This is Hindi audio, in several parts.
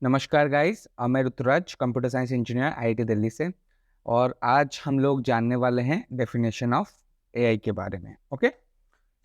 नमस्कार गाइस, मैं Rituraj computer science engineer IIT Delhi से। और आज हम लोग जानने वाले हैं डेफिनेशन ऑफ एआई के बारे में। ओके,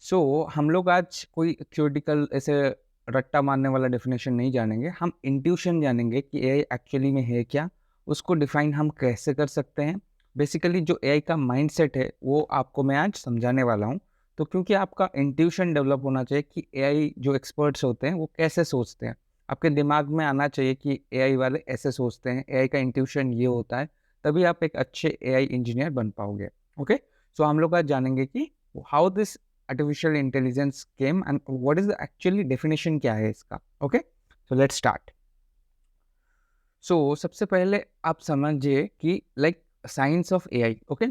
सो हम लोग आज कोई थ्योरेटिकल ऐसे रट्टा मारने वाला डेफिनेशन नहीं जानेंगे। हम इंट्यूशन जानेंगे कि एआई एक्चुअली में है क्या, उसको डिफाइन हम कैसे कर सकते हैं। बेसिकली जो एआई का माइंडसेट है वो आपको मैं आज समझाने वाला हूँ। तो क्योंकि आपका इंट्यूशन डेवलप होना चाहिए कि एआई जो एक्सपर्ट्स होते हैं वो कैसे सोचते हैं। आपके दिमाग में आना चाहिए कि एआई वाले ऐसे सोचते हैं, एआई का इंट्यूशन ये होता है। तभी आप एक अच्छे एआई इंजीनियर बन पाओगे। ओके, सो हम लोग आज जानेंगे कि how this artificial intelligence came and what is the actually definition क्या है इसका। Okay, so let's start. So सबसे पहले आप समझिए कि like science of AI. Okay,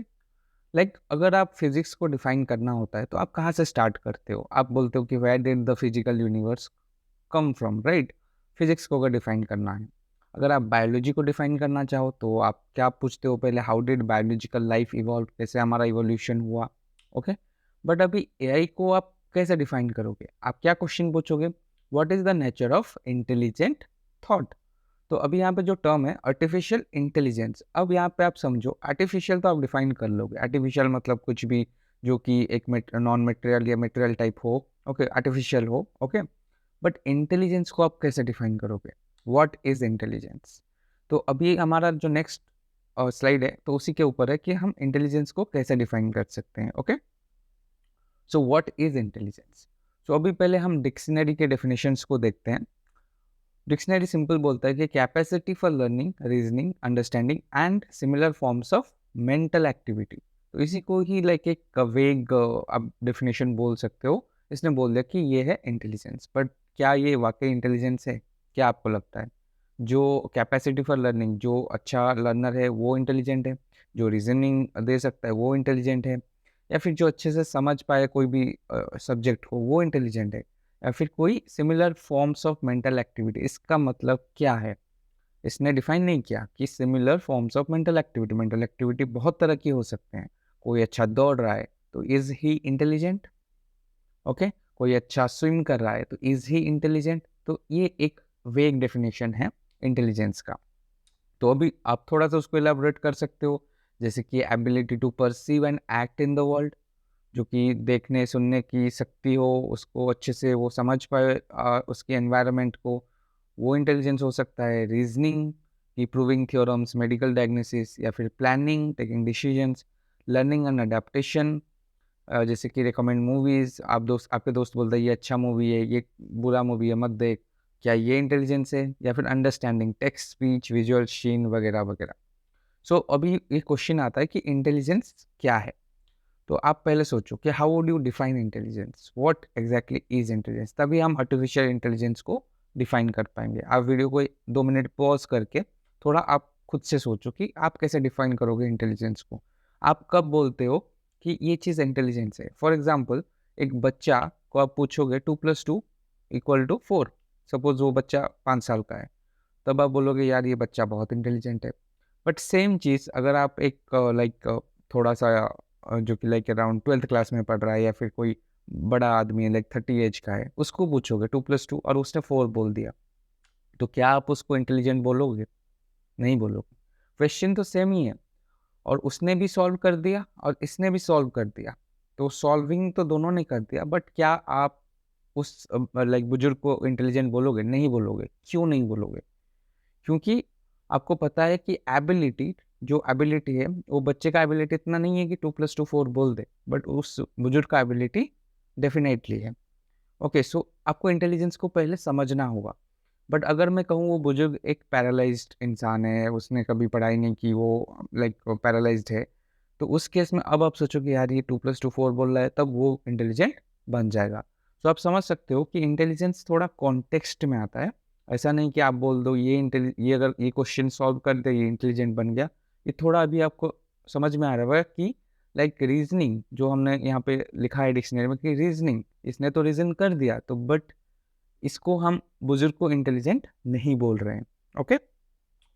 like अगर आप फिजिक्स को डिफाइन करना होता है तो आप कहाँ से स्टार्ट करते हो? आप बोलते हो कि where did the physical universe come from, right? Physics को अगर डिफाइन करना है। अगर आप बायोलॉजी को डिफाइन करना चाहो तो आप क्या पूछते हो पहले? How did biological life evolve, कैसे हमारा इवोल्यूशन हुआ। ओके, बट अभी एआई को आप कैसे डिफाइन करोगे? आप क्या क्वेश्चन पूछोगे? What is the nature of intelligent thought. तो अभी यहाँ पे जो टर्म है आर्टिफिशियल इंटेलिजेंस, अब यहाँ पे आप समझो, आर्टिफिशियल तो आप डिफाइन कर लोगे। आर्टिफिशियल मतलब कुछ भी जो कि एक नॉन मटेरियल या मटेरियल टाइप हो। ओके, आर्टिफिशियल हो। ओके, बट इंटेलिजेंस को आप कैसे डिफाइन करोगे? What is intelligence? तो अभी हमारा जो नेक्स्ट स्लाइड है तो उसी के ऊपर है कि हम इंटेलिजेंस को कैसे डिफाइन कर सकते हैं। Okay, so what is intelligence? So अभी पहले हम डिक्शनरी के डेफिनेशंस को देखते हैं। डिक्शनरी सिंपल बोलता है कि capacity for learning, reasoning, understanding and similar forms of mental activity. तो इसी को ही लाइक एक वेग आप डेफिनेशन बोल सकते हो। इसने बोल दिया कि ये है इंटेलिजेंस, बट क्या ये वाकई इंटेलिजेंस है? क्या आपको लगता है? जो कैपेसिटी फॉर लर्निंग, जो अच्छा लर्नर है वो इंटेलिजेंट है? जो रीजनिंग दे सकता है वो इंटेलिजेंट है? या फिर जो अच्छे से समझ पाए कोई भी सब्जेक्ट को वो इंटेलिजेंट है? या फिर कोई similar forms of mental activity? इसका मतलब क्या है? इसने डिफाइन नहीं किया कि similar forms of mental activity बहुत तरह की हो सकते हैं। कोई अच्छा दौड़ रहा है तो इज ही इंटेलिजेंट? ओके, कोई अच्छा स्विम कर रहा है तो इज ही इंटेलिजेंट? तो ये एक वेग डेफिनेशन है इंटेलिजेंस का। तो अभी आप थोड़ा सा उसको एलाबोरेट कर सकते हो, जैसे कि ability to perceive and act in the world, जो कि देखने सुनने की शक्ति हो, उसको अच्छे से वो समझ पाए उसके एनवायरनमेंट को, वो इंटेलिजेंस हो सकता है। रीजनिंग की प्रूविंग थ्योरम्स, मेडिकल डायग्नोसिस, या फिर planning, taking decisions, learning and adaptation, जैसे कि रिकमेंड मूवीज, आपके दोस्त बोलता है ये अच्छा मूवी है, ये बुरा मूवी है मत देख, क्या ये इंटेलिजेंस है? या फिर अंडरस्टैंडिंग टेक्स्ट, स्पीच, विजुअल शीन वगैरह वगैरह। सो अभी ये क्वेश्चन आता है कि इंटेलिजेंस क्या है। तो आप पहले सोचो कि how would you define intelligence, what exactly is intelligence, तभी हम आर्टिफिशियल इंटेलिजेंस को डिफाइन कर पाएंगे। आप वीडियो को 2 मिनट पॉज करके थोड़ा आप खुद से सोचो कि आप कैसे डिफाइन करोगे इंटेलिजेंस को। आप कब बोलते हो कि ये चीज़ इंटेलिजेंस है? फॉर एग्जाम्पल, एक बच्चा को आप पूछोगे 2+2=4, सपोज वो बच्चा 5 साल का है, तब आप बोलोगे यार ये बच्चा बहुत इंटेलिजेंट है। बट सेम चीज़ अगर आप एक लाइक थोड़ा सा जो कि लाइक अराउंड 12th क्लास में पढ़ रहा है, या फिर कोई बड़ा आदमी है लाइक 30 एज का है, उसको पूछोगे 2+2 और उसने 4 बोल दिया, तो क्या आप उसको इंटेलिजेंट बोलोगे? नहीं बोलोगे। क्वेश्चन तो सेम ही है, और उसने भी सॉल्व कर दिया और इसने भी सॉल्व कर दिया, तो सॉल्विंग तो दोनों ने कर दिया, बट क्या आप उस लाइक बुजुर्ग को इंटेलिजेंट बोलोगे? नहीं बोलोगे। क्यों नहीं बोलोगे? क्योंकि आपको पता है कि एबिलिटी है, वो बच्चे का एबिलिटी इतना नहीं है कि 2+2=4 बोल दे, बट उस बुजुर्ग का एबिलिटी डेफिनेटली है। ओके, सो आपको इंटेलिजेंस को पहले समझना होगा। बट अगर मैं कहूँ वो बुजुर्ग एक पैरालाइज्ड इंसान है, उसने कभी पढ़ाई नहीं की, वो लाइक पैरालाइज्ड है, तो उस केस में अब आप सोचो कि यार ये 2+2=4 बोल रहा है, तब वो इंटेलिजेंट बन जाएगा। तो आप समझ सकते हो कि इंटेलिजेंस थोड़ा कॉन्टेक्स्ट में आता है। ऐसा नहीं कि आप बोल दो ये अगर ये क्वेश्चन सॉल्व कर दे ये इंटेलिजेंट बन गया। ये थोड़ा अभी आपको समझ में आ रहा है कि लाइक रीजनिंग जो हमने यहाँ पे लिखा है डिक्शनरी में कि रीजनिंग, इसने तो रीजन कर दिया, तो बट इसको हम बुजुर्ग को इंटेलिजेंट नहीं बोल रहे हैं। ओके,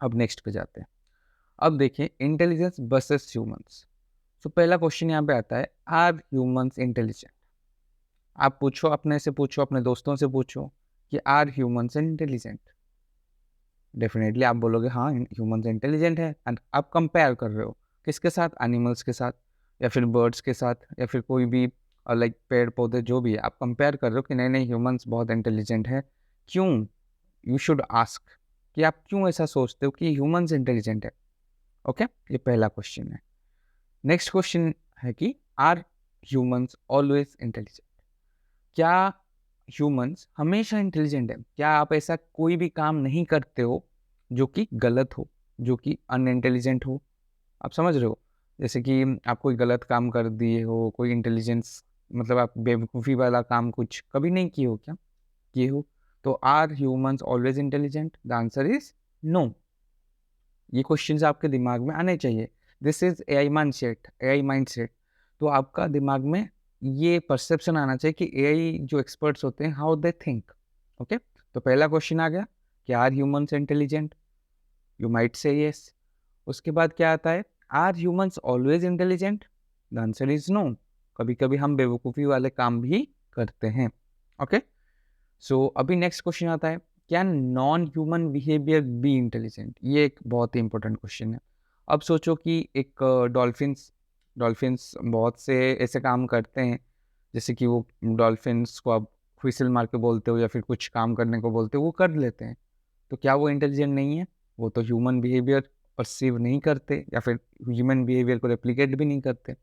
अब नेक्स्ट पे जाते हैं। अब देखिए इंटेलिजेंस वर्सेस ह्यूमंस। तो पहला क्वेश्चन यहाँ पे आता है, आर ह्यूमंस इंटेलिजेंट? आप पूछो, अपने से पूछो, अपने दोस्तों से पूछो कि आर ह्यूमंस इंटेलिजेंट? डेफिनेटली आप बोलोगे हाँ ह्यूमंस इंटेलिजेंट है, एंड आप कंपेयर कर रहे हो किसके साथ, एनिमल्स के साथ या फिर बर्ड्स के साथ या फिर कोई भी लाइक पेड़ पौधे जो भी है, आप कंपेयर कर रहे हो कि नहीं नहीं ह्यूमंस बहुत इंटेलिजेंट है। क्यों? यू शुड आस्क कि आप क्यों ऐसा सोचते हो कि ह्यूमंस इंटेलिजेंट है। ओके, ये पहला क्वेश्चन है। नेक्स्ट क्वेश्चन है कि आर ह्यूमंस ऑलवेज इंटेलिजेंट? क्या ह्यूमंस हमेशा इंटेलिजेंट है? क्या आप ऐसा कोई भी काम नहीं करते हो जो कि गलत हो, जो कि अनइंटेलिजेंट हो? आप समझ रहे हो? जैसे कि आप कोई गलत काम कर दिए हो, कोई इंटेलिजेंस मतलब आप बेवकूफ़ी वाला काम कुछ कभी नहीं किए हो क्या? किए हो? तो are humans always intelligent? The answer is no. ये क्वेश्चंस आपके दिमाग में आने चाहिए। This is AI mindset. तो आपका दिमाग में ये परसेप्शन आना चाहिए कि एआई जो एक्सपर्ट्स होते हैं हाउ दे थिंक। ओके, तो पहला क्वेश्चन आ गया कि are humans intelligent? You might say yes. उसके बाद क्या आता है, are humans always intelligent? The answer is no. कभी कभी हम बेवकूफ़ी वाले काम भी करते हैं। ओके, सो अभी नेक्स्ट क्वेश्चन आता है, क्या non human behaviour be intelligent? ये एक बहुत ही इंपॉर्टेंट क्वेश्चन है। अब सोचो कि एक डॉल्फिन्स डॉल्फिन्स बहुत से ऐसे काम करते हैं, जैसे कि वो डॉल्फिन्स को आप व्हिसल मार के बोलते हो या फिर कुछ काम करने को बोलते हो, वो कर लेते हैं। तो क्या वो इंटेलिजेंट नहीं है? वो तो ह्यूमन बिहेवियर परसीव नहीं करते या फिर ह्यूमन बिहेवियर को रेप्लिकेट भी नहीं करते।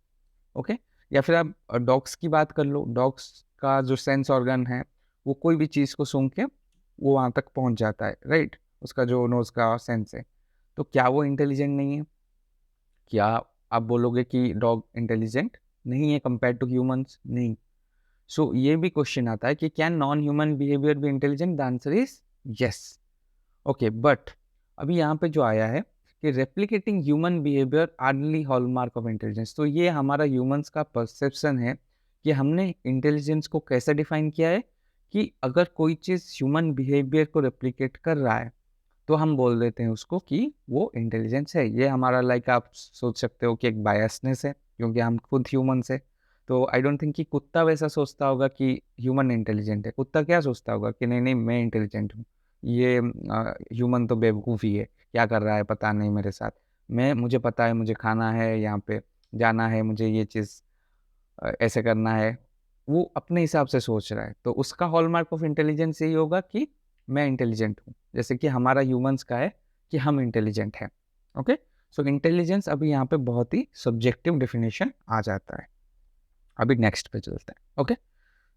ओके, या फिर आप डॉग्स की बात कर लो। डॉग्स का जो सेंस ऑर्गन है, वो कोई भी चीज़ को सूंघ के वो वहाँ तक पहुँच जाता है, राइट? उसका जो नोज़ का सेंस है। तो क्या वो इंटेलिजेंट नहीं है? क्या आप बोलोगे कि डॉग इंटेलिजेंट नहीं है कंपेयर टू ह्यूमंस? नहीं। सो ये भी क्वेश्चन आता है कि क्या नॉन ह्यूमन बिहेवियर भी intelligent? The answer is yes. Okay, but अभी यहाँ पे जो आया है कि replicating human behaviour early hallmark of intelligence. तो ये हमारा ह्यूमंस का परसेप्शन है कि हमने इंटेलिजेंस को कैसे डिफाइन किया है कि अगर कोई चीज़ ह्यूमन बिहेवियर को रेप्लिकेट कर रहा है तो हम बोल देते हैं उसको कि वो इंटेलिजेंस है। ये हमारा लाइक आप सोच सकते हो कि एक बायसनेस है, क्योंकि हम खुद ह्यूमंस है। तो आई डोंट थिंक कि कुत्ता वैसा सोचता होगा कि ह्यूमन इंटेलिजेंट है। कुत्ता क्या सोचता होगा कि नहीं नहीं मैं इंटेलिजेंट हूँ, ये ह्यूमन तो बेवकूफ़ ही है, क्या कर रहा है पता नहीं मेरे साथ। मुझे पता है मुझे खाना है, यहाँ पे जाना है, मुझे ये चीज़ ऐसे करना है। वो अपने हिसाब से सोच रहा है, तो उसका हॉलमार्क ऑफ इंटेलिजेंस यही होगा कि मैं इंटेलिजेंट हूँ, जैसे कि हमारा ह्यूमंस का है कि हम इंटेलिजेंट हैं। ओके, सो इंटेलिजेंस अभी यहाँ पे बहुत ही सब्जेक्टिव डेफिनेशन आ जाता है। अभी नेक्स्ट पे चलते हैं। ओके,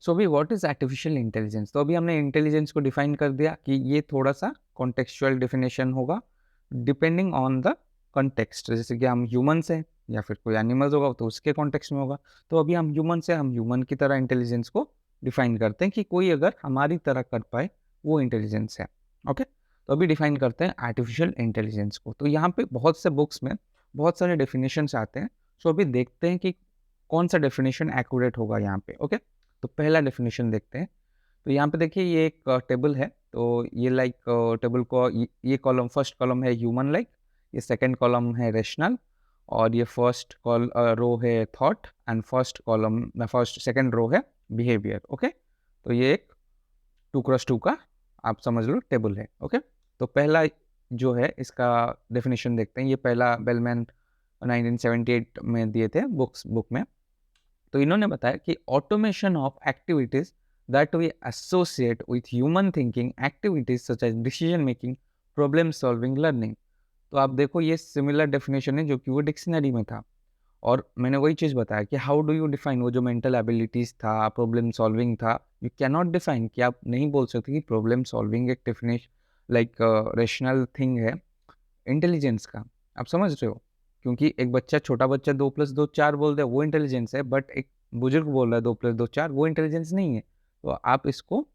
सो अभी व्हाट इज आर्टिफिशियल इंटेलिजेंस? तो अभी हमने इंटेलिजेंस को डिफाइन कर दिया कि ये थोड़ा सा कॉन्टेक्चुअल डिफिनेशन होगा डिपेंडिंग ऑन द कॉन्टेक्स्ट। जैसे कि हम ह्यूमंस हैं या फिर कोई एनिमल्स होगा तो उसके कॉन्टेक्स्ट में होगा। तो अभी हम ह्यूमन से हम ह्यूमन की तरह इंटेलिजेंस को डिफाइन करते हैं कि कोई अगर हमारी तरह कर पाए वो इंटेलिजेंस है। ओके, तो अभी डिफाइन करते हैं आर्टिफिशियल इंटेलिजेंस को। तो यहाँ पे बहुत से बुक्स में बहुत सारे डेफिनेशंस आते हैं। सो अभी देखते हैं कि कौन सा डेफिनेशन एक्यूरेट होगा यहाँ पे। ओके, तो पहला डेफिनेशन देखते हैं। तो यहाँ पे देखिए ये एक टेबल है। तो ये लाइक टेबल को ये कॉलम, फर्स्ट कॉलम है ह्यूमन लाइक, ये सेकंड कॉलम है रेशनल, और ये फर्स्ट रो है thought, and first second row है बिहेवियर। ओके, तो ये एक 2x2 का आप समझ लो टेबल है। ओके, तो पहला जो है इसका डेफिनेशन देखते हैं। ये पहला बेलमैन 1978 में दिए थे बुक में। तो इन्होंने बताया कि automation of activities that we associate with human thinking activities such as decision making, problem solving, learning. तो आप देखो ये सिमिलर डेफिनेशन है जो कि वो डिक्शनरी में था, और मैंने वही चीज़ बताया कि हाउ डू यू डिफाइन वो जो मेंटल एबिलिटीज़ था, प्रॉब्लम सॉल्विंग था। यू कैन नॉट डिफाइन कि आप नहीं बोल सकते कि प्रॉब्लम सॉल्विंग एक डेफिनेशन लाइक रेशनल थिंग है इंटेलिजेंस का। आप समझ रहे हो? क्योंकि एक बच्चा, छोटा बच्चा 2+2 4 बोल दे वो इंटेलिजेंस है, बट एक बुजुर्ग बोल रहा है 2+2 4, वो इंटेलिजेंस नहीं है। तो आप इसको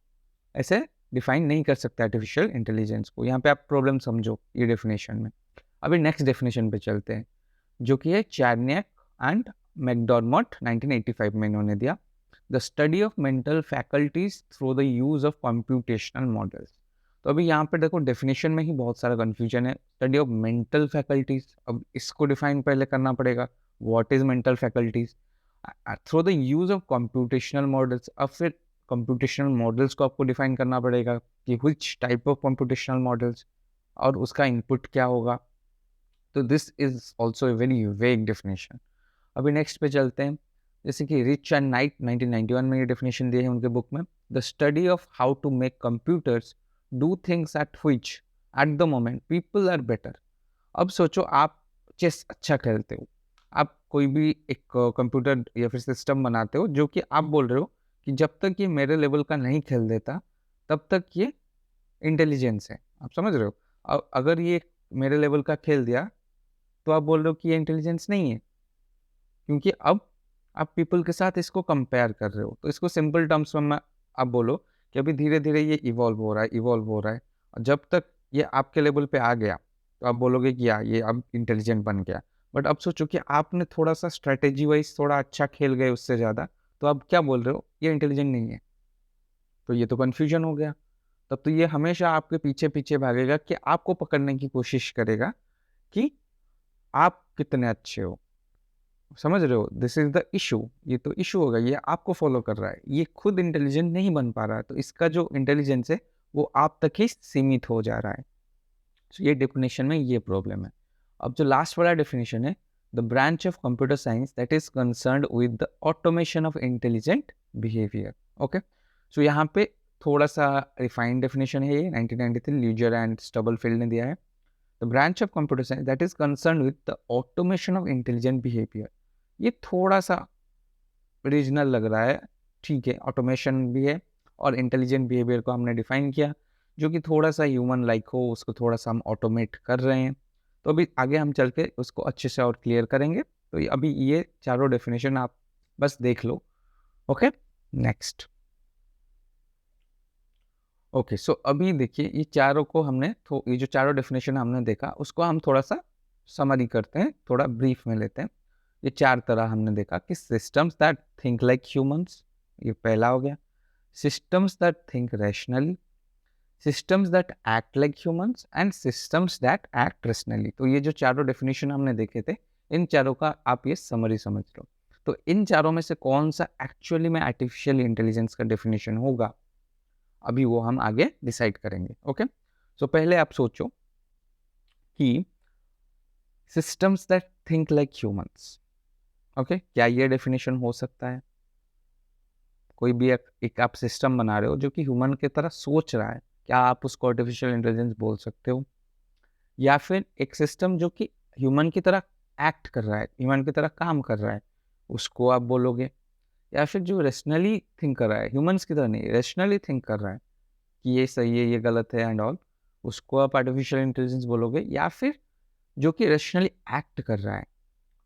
ऐसे डिफाइन नहीं कर सकते आर्टिफिशियल इंटेलिजेंस को। यहाँ पे आप प्रॉब्लम समझो ये डेफिनेशन में। अभी नेक्स्ट डेफिनेशन पे चलते हैं, जो कि है चार्नियक एंड मैकडॉर्मट 1985 में इन्होंने दिया, the study of mental faculties through the use of computational models. तो अभी यहाँ पे देखो डेफिनेशन में ही बहुत सारा कंफ्यूजन है। स्टडी ऑफ मेंटल फैकल्टीज, अब इसको डिफाइन पहले करना पड़ेगा, what is mental faculties through the use of computational models. अब फिर कंप्यूटेशनल मॉडल्स को आपको डिफाइन करना पड़ेगा कि which type of computational models. और उसका इनपुट क्या होगा। तो this is also a very vague definition. अभी नेक्स्ट पे चलते हैं। जैसे कि रिच एंड नाइट 1991 में ये डेफिनेशन दिए हैं उनके बुक में, the study of how to make computers do things at which at the moment people are better. अब सोचो आप चेस अच्छा खेलते हो, आप कोई भी एक कंप्यूटर या फिर सिस्टम बनाते हो जो कि आप बोल रहे हो कि जब तक ये मेरे लेवल का नहीं खेल देता तब तक ये इंटेलिजेंस है। आप समझ रहे हो? अगर ये मेरे लेवल का खेल दिया तो आप बोल रहे हो कि ये इंटेलिजेंस नहीं है, क्योंकि अब आप पीपल के साथ इसको कंपेयर कर रहे हो। तो इसको सिंपल टर्म्स में आप बोलो कि अभी धीरे धीरे ये इवॉल्व हो रहा है, इवॉल्व हो रहा है, और जब तक ये आपके लेवल पे आ गया तो आप बोलोगे कि ये अब इंटेलिजेंट बन गया। बट अब सोचो कि आपने थोड़ा सा स्ट्रेटेजी वाइज थोड़ा अच्छा खेल गए उससे ज़्यादा, तो आप क्या बोल रहे हो, ये इंटेलिजेंट नहीं है। तो ये तो कन्फ्यूजन हो गया। तब तो ये हमेशा आपके पीछे पीछे भागेगा कि आपको पकड़ने की कोशिश करेगा कि आप कितने अच्छे हो। समझ रहे हो? This is the issue. ये तो इशू होगा, ये आपको फॉलो कर रहा है, ये खुद इंटेलिजेंट नहीं बन पा रहा है, तो इसका जो इंटेलिजेंस है वो आप तक ही सीमित हो जा रहा है। तो ये डेफिनेशन में ये प्रॉब्लम है। अब जो लास्ट वाला डेफिनेशन है, the branch of computer science that is concerned with the automation of intelligent behaviour. Okay, so यहाँ पे थोड़ा सा रिफाइंड डेफिनेशन है ये, 1993 ल्यूजर एंड स्टबलफील्ड ने दिया है। The branch of computer science that is concerned with the automation of intelligent behaviour. ये थोड़ा सा रीजनल लग रहा है, ठीक है, ऑटोमेशन भी है और इंटेलिजेंट बिहेवियर को हमने डिफाइन किया, जो कि थोड़ा सा ह्यूमन लाइक हो, उसको थोड़ा सा हम ऑटोमेट कर रहे हैं। तो अभी आगे हम चल के उसको अच्छे से और क्लियर करेंगे। तो अभी ये चारों डेफिनेशन आप बस देख लो। Okay, next. ओके, सो अभी देखिए ये चारों को हमने ये जो चारों डेफिनेशन हमने देखा उसको हम थोड़ा सा समरी करते हैं, थोड़ा ब्रीफ में लेते हैं। ये चार तरह हमने देखा कि systems that think like humans, ये पहला हो गया। Systems that think rationally, systems that act like humans and systems that act rationally. तो ये जो चारों डेफिनेशन हमने देखे थे, इन चारों का आप ये समरी समझ लो। तो इन चारों में से कौन सा एक्चुअली में आर्टिफिशियल इंटेलिजेंस का डेफिनेशन होगा, अभी वो हम आगे डिसाइड करेंगे। ओके, सो पहले आप सोचो कि systems that think like humans, okay, क्या ये डेफिनेशन हो सकता है? कोई भी एक आप सिस्टम बना रहे हो जो कि ह्यूमन की तरह सोच रहा है, क्या आप उसको आर्टिफिशियल इंटेलिजेंस बोल सकते हो? या फिर एक सिस्टम जो कि ह्यूमन की तरह एक्ट कर रहा है, ह्यूमन की तरह काम कर रहा है, उसको आप बोलोगे? या फिर जो रेशनली थिंक कर रहा है, ह्यूमंस की तरह नहीं, रेशनली थिंक कर रहा है कि ये सही है, ये गलत है एंड ऑल, उसको आप आर्टिफिशियल इंटेलिजेंस बोलोगे? या फिर जो कि रेशनली एक्ट कर रहा है,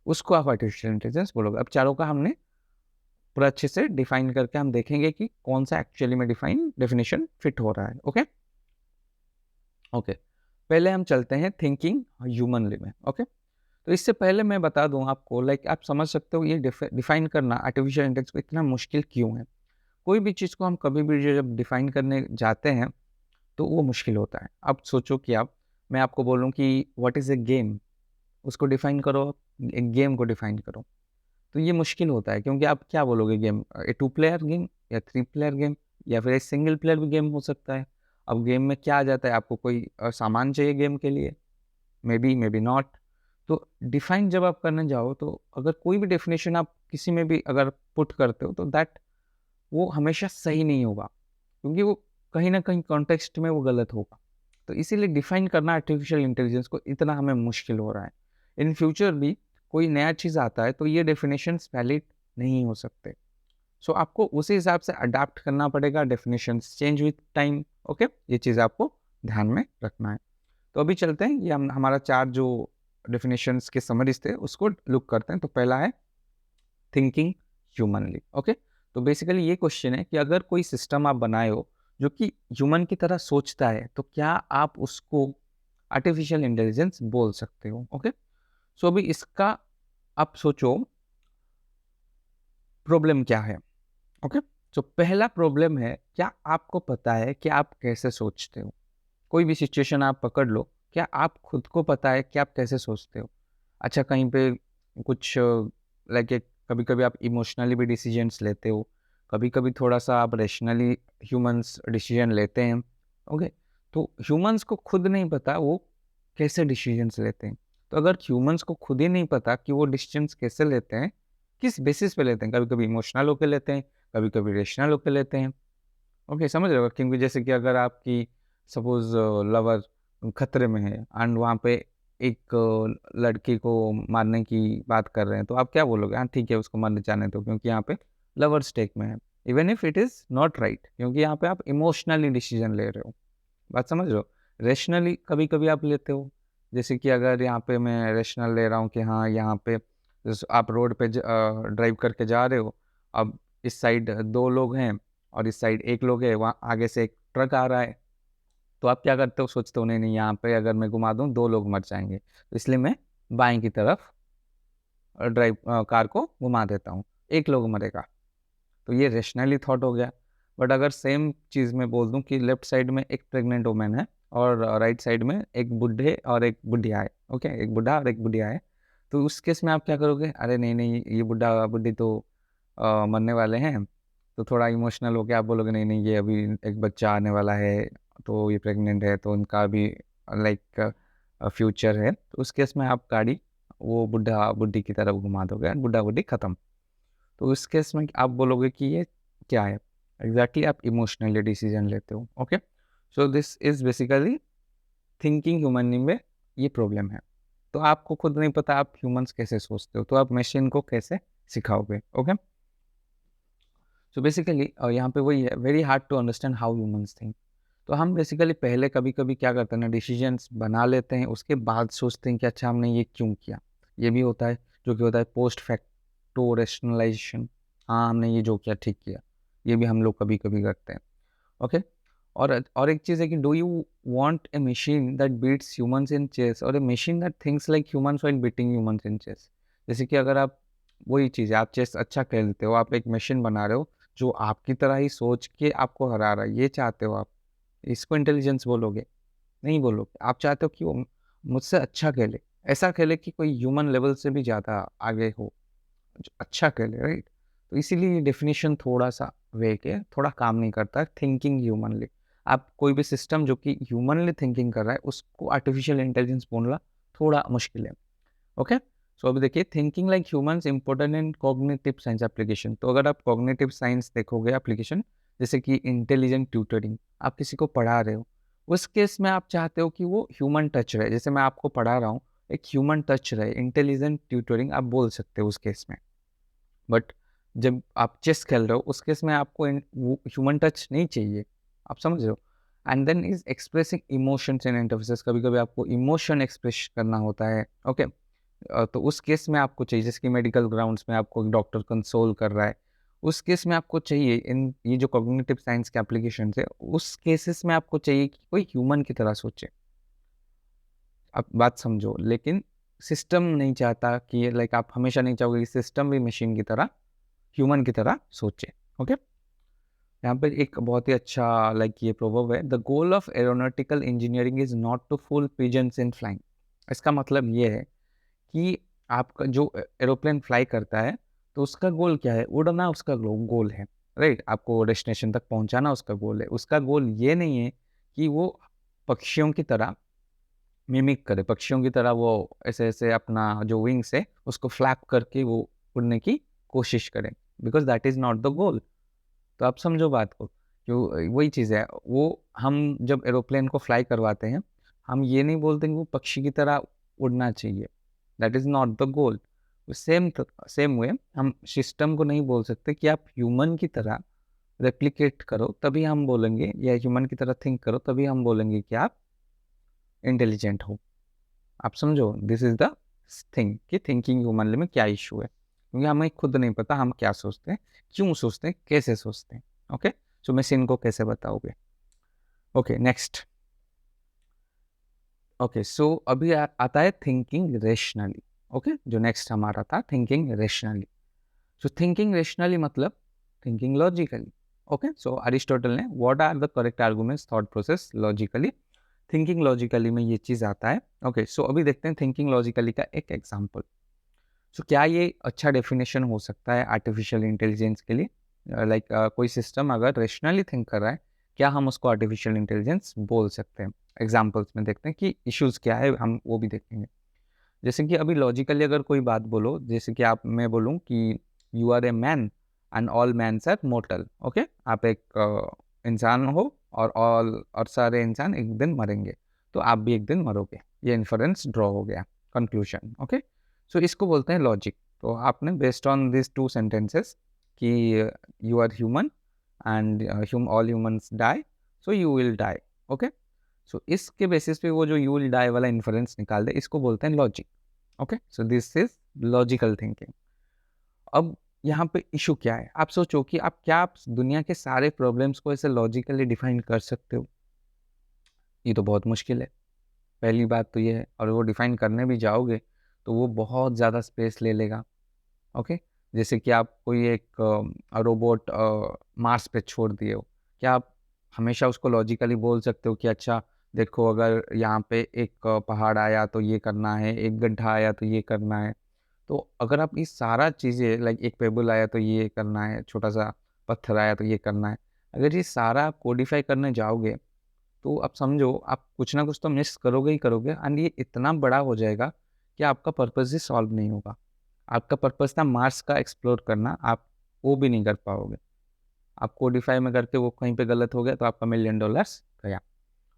उसको आप आर्टिफिशियल इंटेलिजेंस बोलोगे? अब चारों का हमने पूरा अच्छे से डिफाइन करके हम देखेंगे कि कौन सा एक्चुअली में डेफिनेशन फिट हो रहा है। ओके ओके, पहले हम चलते हैं थिंकिंग ह्यूमनली में। ओके, तो इससे पहले मैं बता दूं आपको, लाइक आप समझ सकते हो ये डिफाइन करना आर्टिफिशियल इंटेलिजेंस को इतना मुश्किल क्यों है। कोई भी चीज़ को हम कभी भी जब डिफाइन करने जाते हैं तो वो मुश्किल होता है। अब सोचो कि मैं आपको बोलूँ कि व्हाट इज़ ए गेम, उसको डिफाइन करो, एक गेम को डिफाइन करो, तो ये मुश्किल होता है, क्योंकि आप क्या बोलोगे गेम, ए 2 प्लेयर गेम या 3 प्लेयर गेम या फिर एक सिंगल प्लेयर भी गेम हो सकता है। अब गेम में क्या आ जाता है, आपको कोई सामान चाहिए गेम के लिए, मे बी नॉट। तो डिफाइन जब आप करने जाओ तो अगर कोई भी डेफिनेशन आप किसी में भी अगर पुट करते हो तो दैट वो हमेशा सही नहीं होगा, क्योंकि वो कहीं न कहीं कॉन्टेक्स्ट में वो गलत होगा। तो इसीलिए डिफाइन करना आर्टिफिशियल इंटेलिजेंस को इतना हमें मुश्किल हो रहा है। इन फ्यूचर भी कोई नया चीज़ आता है तो ये डेफिनेशंस वैलिड नहीं हो सकते। सो आपको उसी हिसाब से अडैप्ट करना पड़ेगा, definitions change with time. Okay, ये चीज़ आपको ध्यान में रखना है। तो अभी चलते हैं, ये हमारा 4 जो डेफिनेशंस के समरीज़ थे उसको लुक करते हैं। तो पहला है थिंकिंग ह्यूमनली। ओके, तो बेसिकली ये क्वेश्चन है कि अगर कोई सिस्टम आप बनाए हो जो कि ह्यूमन की तरह सोचता है, तो क्या आप उसको आर्टिफिशियल इंटेलिजेंस बोल सकते हो? ओके, सो अभी इसका आप सोचो प्रॉब्लम क्या है। ओके, सो पहला प्रॉब्लम है, क्या आपको पता है कि आप कैसे सोचते हो? कोई भी सिचुएशन आप पकड़ लो, क्या आप खुद को पता है कि आप कैसे सोचते हो? अच्छा, कहीं पे कुछ लाइक कभी-कभी आप इमोशनली भी डिसीजंस लेते हो, कभी-कभी थोड़ा-सा आप रैशनली ह्यूमन्स डिसीजन लेते हैं। ओके, तो ह्यूमंस को खुद नहीं पता वो कैसे डिसीजंस लेते हैं। तो अगर ह्यूमंस को खुद ही नहीं पता कि वो डिसीजंस कैसे लेते हैं, किस बेसिस पे लेते हैं, कभी-कभी इमोशनल होके लेते हैं, कभी-कभी रेशनल होके लेते हैं। ओके, समझ रहे हो? क्योंकि जैसे कि अगर आपकी सपोज़ लवर खतरे में है एंड वहाँ पे एक लड़की को मारने की बात कर रहे हैं, तो आप क्या बोलोगे? हाँ, ठीक है, उसको मरने जाने दो क्योंकि यहाँ पे लवर स्टेक में है। Even if it is not right, क्योंकि यहाँ पे आप इमोशनली डिसीजन ले रहे हो। बात समझ रहे हो? रैशनली कभी-कभी आप लेते हो, जैसे कि अगर यहाँ पे मैं रैशनल ले रहा हूँ कि हाँ, यहाँ पे आप रोड पे ड्राइव करके जा रहे हो, अब इस साइड 2 लोग हैं और इस साइड 1 लोग है, वहाँ आगे से एक ट्रक आ रहा है, तो आप क्या करते हो? सोचते हो नहीं-नहीं यहाँ पे अगर मैं घुमा दूँ 2 लोग मर जाएँगे, तो इसलिए मैं बाएँ की तरफ कार को घुमा देता हूँ, 1 लोग मरेगा। तो ये रैशनली थॉट हो गया। बट अगर सेम चीज़ मैं बोल दूँ कि लेफ्ट साइड में एक प्रेग्नेंट वुमन है और राइट साइड में एक बुड्ढे और एक बुढ़िया है, ओके? एक बुड्ढा और एक बुढ़िया है। तो उस केस में आप क्या करोगे? अरे नहीं-नहीं, ये बुड्ढा-बुड्ढी तो मरने वाले हैं, तो थोड़ा इमोशनल होके आप बोलोगे नहीं-नहीं, ये अभी एक बच्चा आने वाला है, तो ये प्रेग्नेंट है, तो उनका भी लाइक फ्यूचर है। तो उस केस में आप गाड़ी वो बुड्ढा-बुड्ढी की तरफ घुमा दोगे, बुड्ढा-बुड्ढी खत्म। तो उस केस में आप बोलोगे कि ये क्या है? एग्ज़ैक्टली आप इमोशनली डिसीज़न लेते हो, okay? So this is basically thinking human में ये प्रॉब्लम है। तो आपको खुद नहीं पता आप ह्यूमन्स कैसे सोचते हो, तो आप मशीन को कैसे सिखाओगे, ओके? सो बेसिकली यहाँ पे वही है, very hard to understand how humans think. तो हम बेसिकली पहले कभी-कभी क्या करते हैं ना, डिसीजंस बना लेते हैं, उसके बाद सोचते हैं कि अच्छा हमने ये क्यों किया? ये भी होता है, जो कि होता है पोस्ट फैक्टो रैशनलाइज़ेशन। हाँ, हमने ये जो किया ठीक किया। ये भी हम लोग कभी-कभी करते हैं, ओके? और एक चीज़ है कि do you want a machine that beats humans in chess और a machine that thinks like humans while beating humans in chess? जैसे कि अगर आप वही चीज़ है, आप चेस अच्छा खेलते हो, आप एक मशीन बना रहे हो, जो आपकी तरह ही सोच के आपको हरा रहा है, ये चाहते हो आप। इसको इंटेलिजेंस बोलोगे? नहीं बोलोगे। आप चाहते हो कि वो मुझसे अच्छा खेले, ऐसा खेले कि कोई ह्यूमन लेवल से भी ज़्यादा आगे हो, जो अच्छा खेले, राइट? तो इसीलिए ये डेफ़िनिशन थोड़ा-सा वेग है, थोड़ा काम नहीं करता है, थिंकिंग ह्यूमनली। आप कोई भी सिस्टम जो कि ह्यूमनली थिंकिंग कर रहा है, उसको आर्टिफ़िशियल इंटेलिजेंस बोलना थोड़ा मुश्किल है, ओके? सो अभी देखिए, thinking like humans important in cognitive science application. तो अगर आप कॉग्निटिव साइंस देखोगे एप्लीकेशन, जैसे कि इंटेलिजेंट ट्यूटरिंग, आप किसी को पढ़ा रहे हो, उस केस में आप चाहते हो कि वो ह्यूमन टच रहे। जैसे मैं आपको पढ़ा रहा हूँ, एक ह्यूमन टच रहे, इंटेलिजेंट ट्यूटरिंग आप बोल सकते हो उस केस में। बट जब आप चेस खेल रहे हो, उस केस में आपको वो ह्यूमन टच नहीं चाहिए। आप समझ रहे हो? And then is expressing emotions in interfaces. कभी-कभी आपको इमोशन एक्सप्रेस करना होता है, ओके? तो उस केस में आपको चाहिए, जैसे कि मेडिकल ग्राउंड्स में आपको एक डॉक्टर कंसोल कर रहा है, उस केस में आपको चाहिए इन ये जो कॉग्निटिव साइंस के एप्लीकेशंस है, उस केसेस में आपको चाहिए कि कोई ह्यूमन की तरह सोचे। आप बात समझो, लेकिन सिस्टम नहीं चाहता कि लाइक आप हमेशा नहीं चाहोगे कि सिस्टम भी मशीन की तरह, ह्यूमन की तरह सोचे, ओके? यहाँ पे एक बहुत ही अच्छा लाइक ये प्रोवर्ब है, the goal of aeronautical engineering is not to fool pigeons in flying. इसका मतलब ये है कि आपका जो एरोप्लेन फ्लाई करता है, तो उसका गोल क्या है? उड़ना उसका गोल है, राइट? आपको डेस्टिनेशन तक पहुँचाना उसका गोल है। उसका गोल ये नहीं है कि वो पक्षियों की तरह मिमिक करे, पक्षियों की तरह वो ऐसे-ऐसे अपना जो विंग्स है, उसको फ्लैप करके वो उड़ने की कोशिश करे, because that is not the goal. तो आप समझो बात को, जो वही चीज़ है, वो हम जब एरोप्लेन को फ्लाई करवाते हैं, हम ये नहीं बोलते कि वो पक्षी की तरह उड़ना चाहिए, that is not the goal. Same way हम सिस्टम को नहीं बोल सकते कि आप ह्यूमन की तरह रेप्लिकेट करो, तभी हम बोलेंगे, या ह्यूमन की तरह थिंक करो, तभी हम बोलेंगे कि आप इंटेलिजेंट हो। आप समझो, दिस इज़ द थिंग कि थिंकिंग ह्यूमनली में क्या इश्यू है। क्योंकि हमें खुद नहीं पता हम क्या सोचते हैं, क्यों सोचते हैं, कैसे सोचते हैं, ओके? सो मशीन को कैसे बताओगे? Okay, next. ओके, सो अभी आता है थिंकिंग रैशनली, ओके? जो नेक्स्ट हमारा था thinking rationally. So thinking rationally मतलब thinking logically, okay? So Aristotle ने what are the correct arguments thought process logically, thinking logically में ये चीज़ आता है, ओके? सो अभी देखते हैं थिंकिंग लॉजिकली का एक एग्जांपल। सो क्या ये अच्छा डेफिनेशन हो सकता है आर्टिफिशियल इंटेलिजेंस के लिए? लाइक कोई सिस्टम अगर रेशनली थिंक कर रहा है, क्या हम उसको आर्टिफिशियल इंटेलिजेंस बोल सकते हैं। एग्जाम्पल्स में देखते हैं कि इश्यूज़ क्या है, हम वो भी देखेंगे। जैसे कि अभी लॉजिकली अगर कोई बात बोलो, जैसे कि आप मैं बोलूँ कि you are a man and all mans are mortal, okay. आप एक इंसान हो और सारे इंसान एक दिन मरेंगे, तो आप भी एक दिन मरोगे। ये इन्फरेंस ड्रॉ हो गया, कंक्लूजन, ओके। सो इसको बोलते हैं लॉजिक। तो आपने based on this two sentences कि you are human and all humans die, so you will die, okay. So इसके बेसिस पे वो जो यू विल डाई वाला इन्फरेंस निकाल दे, इसको बोलते हैं logic, okay. So this is logical thinking. अब यहाँ पे इशू क्या है, आप सोचो कि आप दुनिया के सारे प्रॉब्लम्स को ऐसे लॉजिकली डिफाइन कर सकते हो? ये तो बहुत मुश्किल है, पहली बात तो ये है। और वो डिफाइन करने भी जाओगे तो वो बहुत ज़्यादा स्पेस ले लेगा, ओके। जैसे कि आप कोई एक रोबोट मार्स पे छोड़ दिए हो, क्या आप हमेशा उसको लॉजिकली बोल सकते हो कि अच्छा देखो, अगर यहाँ पे एक पहाड़ आया तो ये करना है, एक गड्ढा आया तो ये करना है। तो अगर आप ये सारा चीज़ें लाइक एक पेबल आया तो ये करना है, छोटा सा पत्थर आया तो ये करना है, अगर ये सारा आप कोडिफाई करने जाओगे तो आप समझो आप कुछ ना कुछ तो मिस करोगे ही करोगे, एंड ये इतना बड़ा हो जाएगा कि आपका पर्पस ही सॉल्व नहीं होगा। आपका पर्पस था मार्स का एक्सप्लोर करना, आप वो भी नहीं कर पाओगे। आप कोडिफाई में करके वो कहीं पे गलत हो गया तो आपका $1,000,000 गया।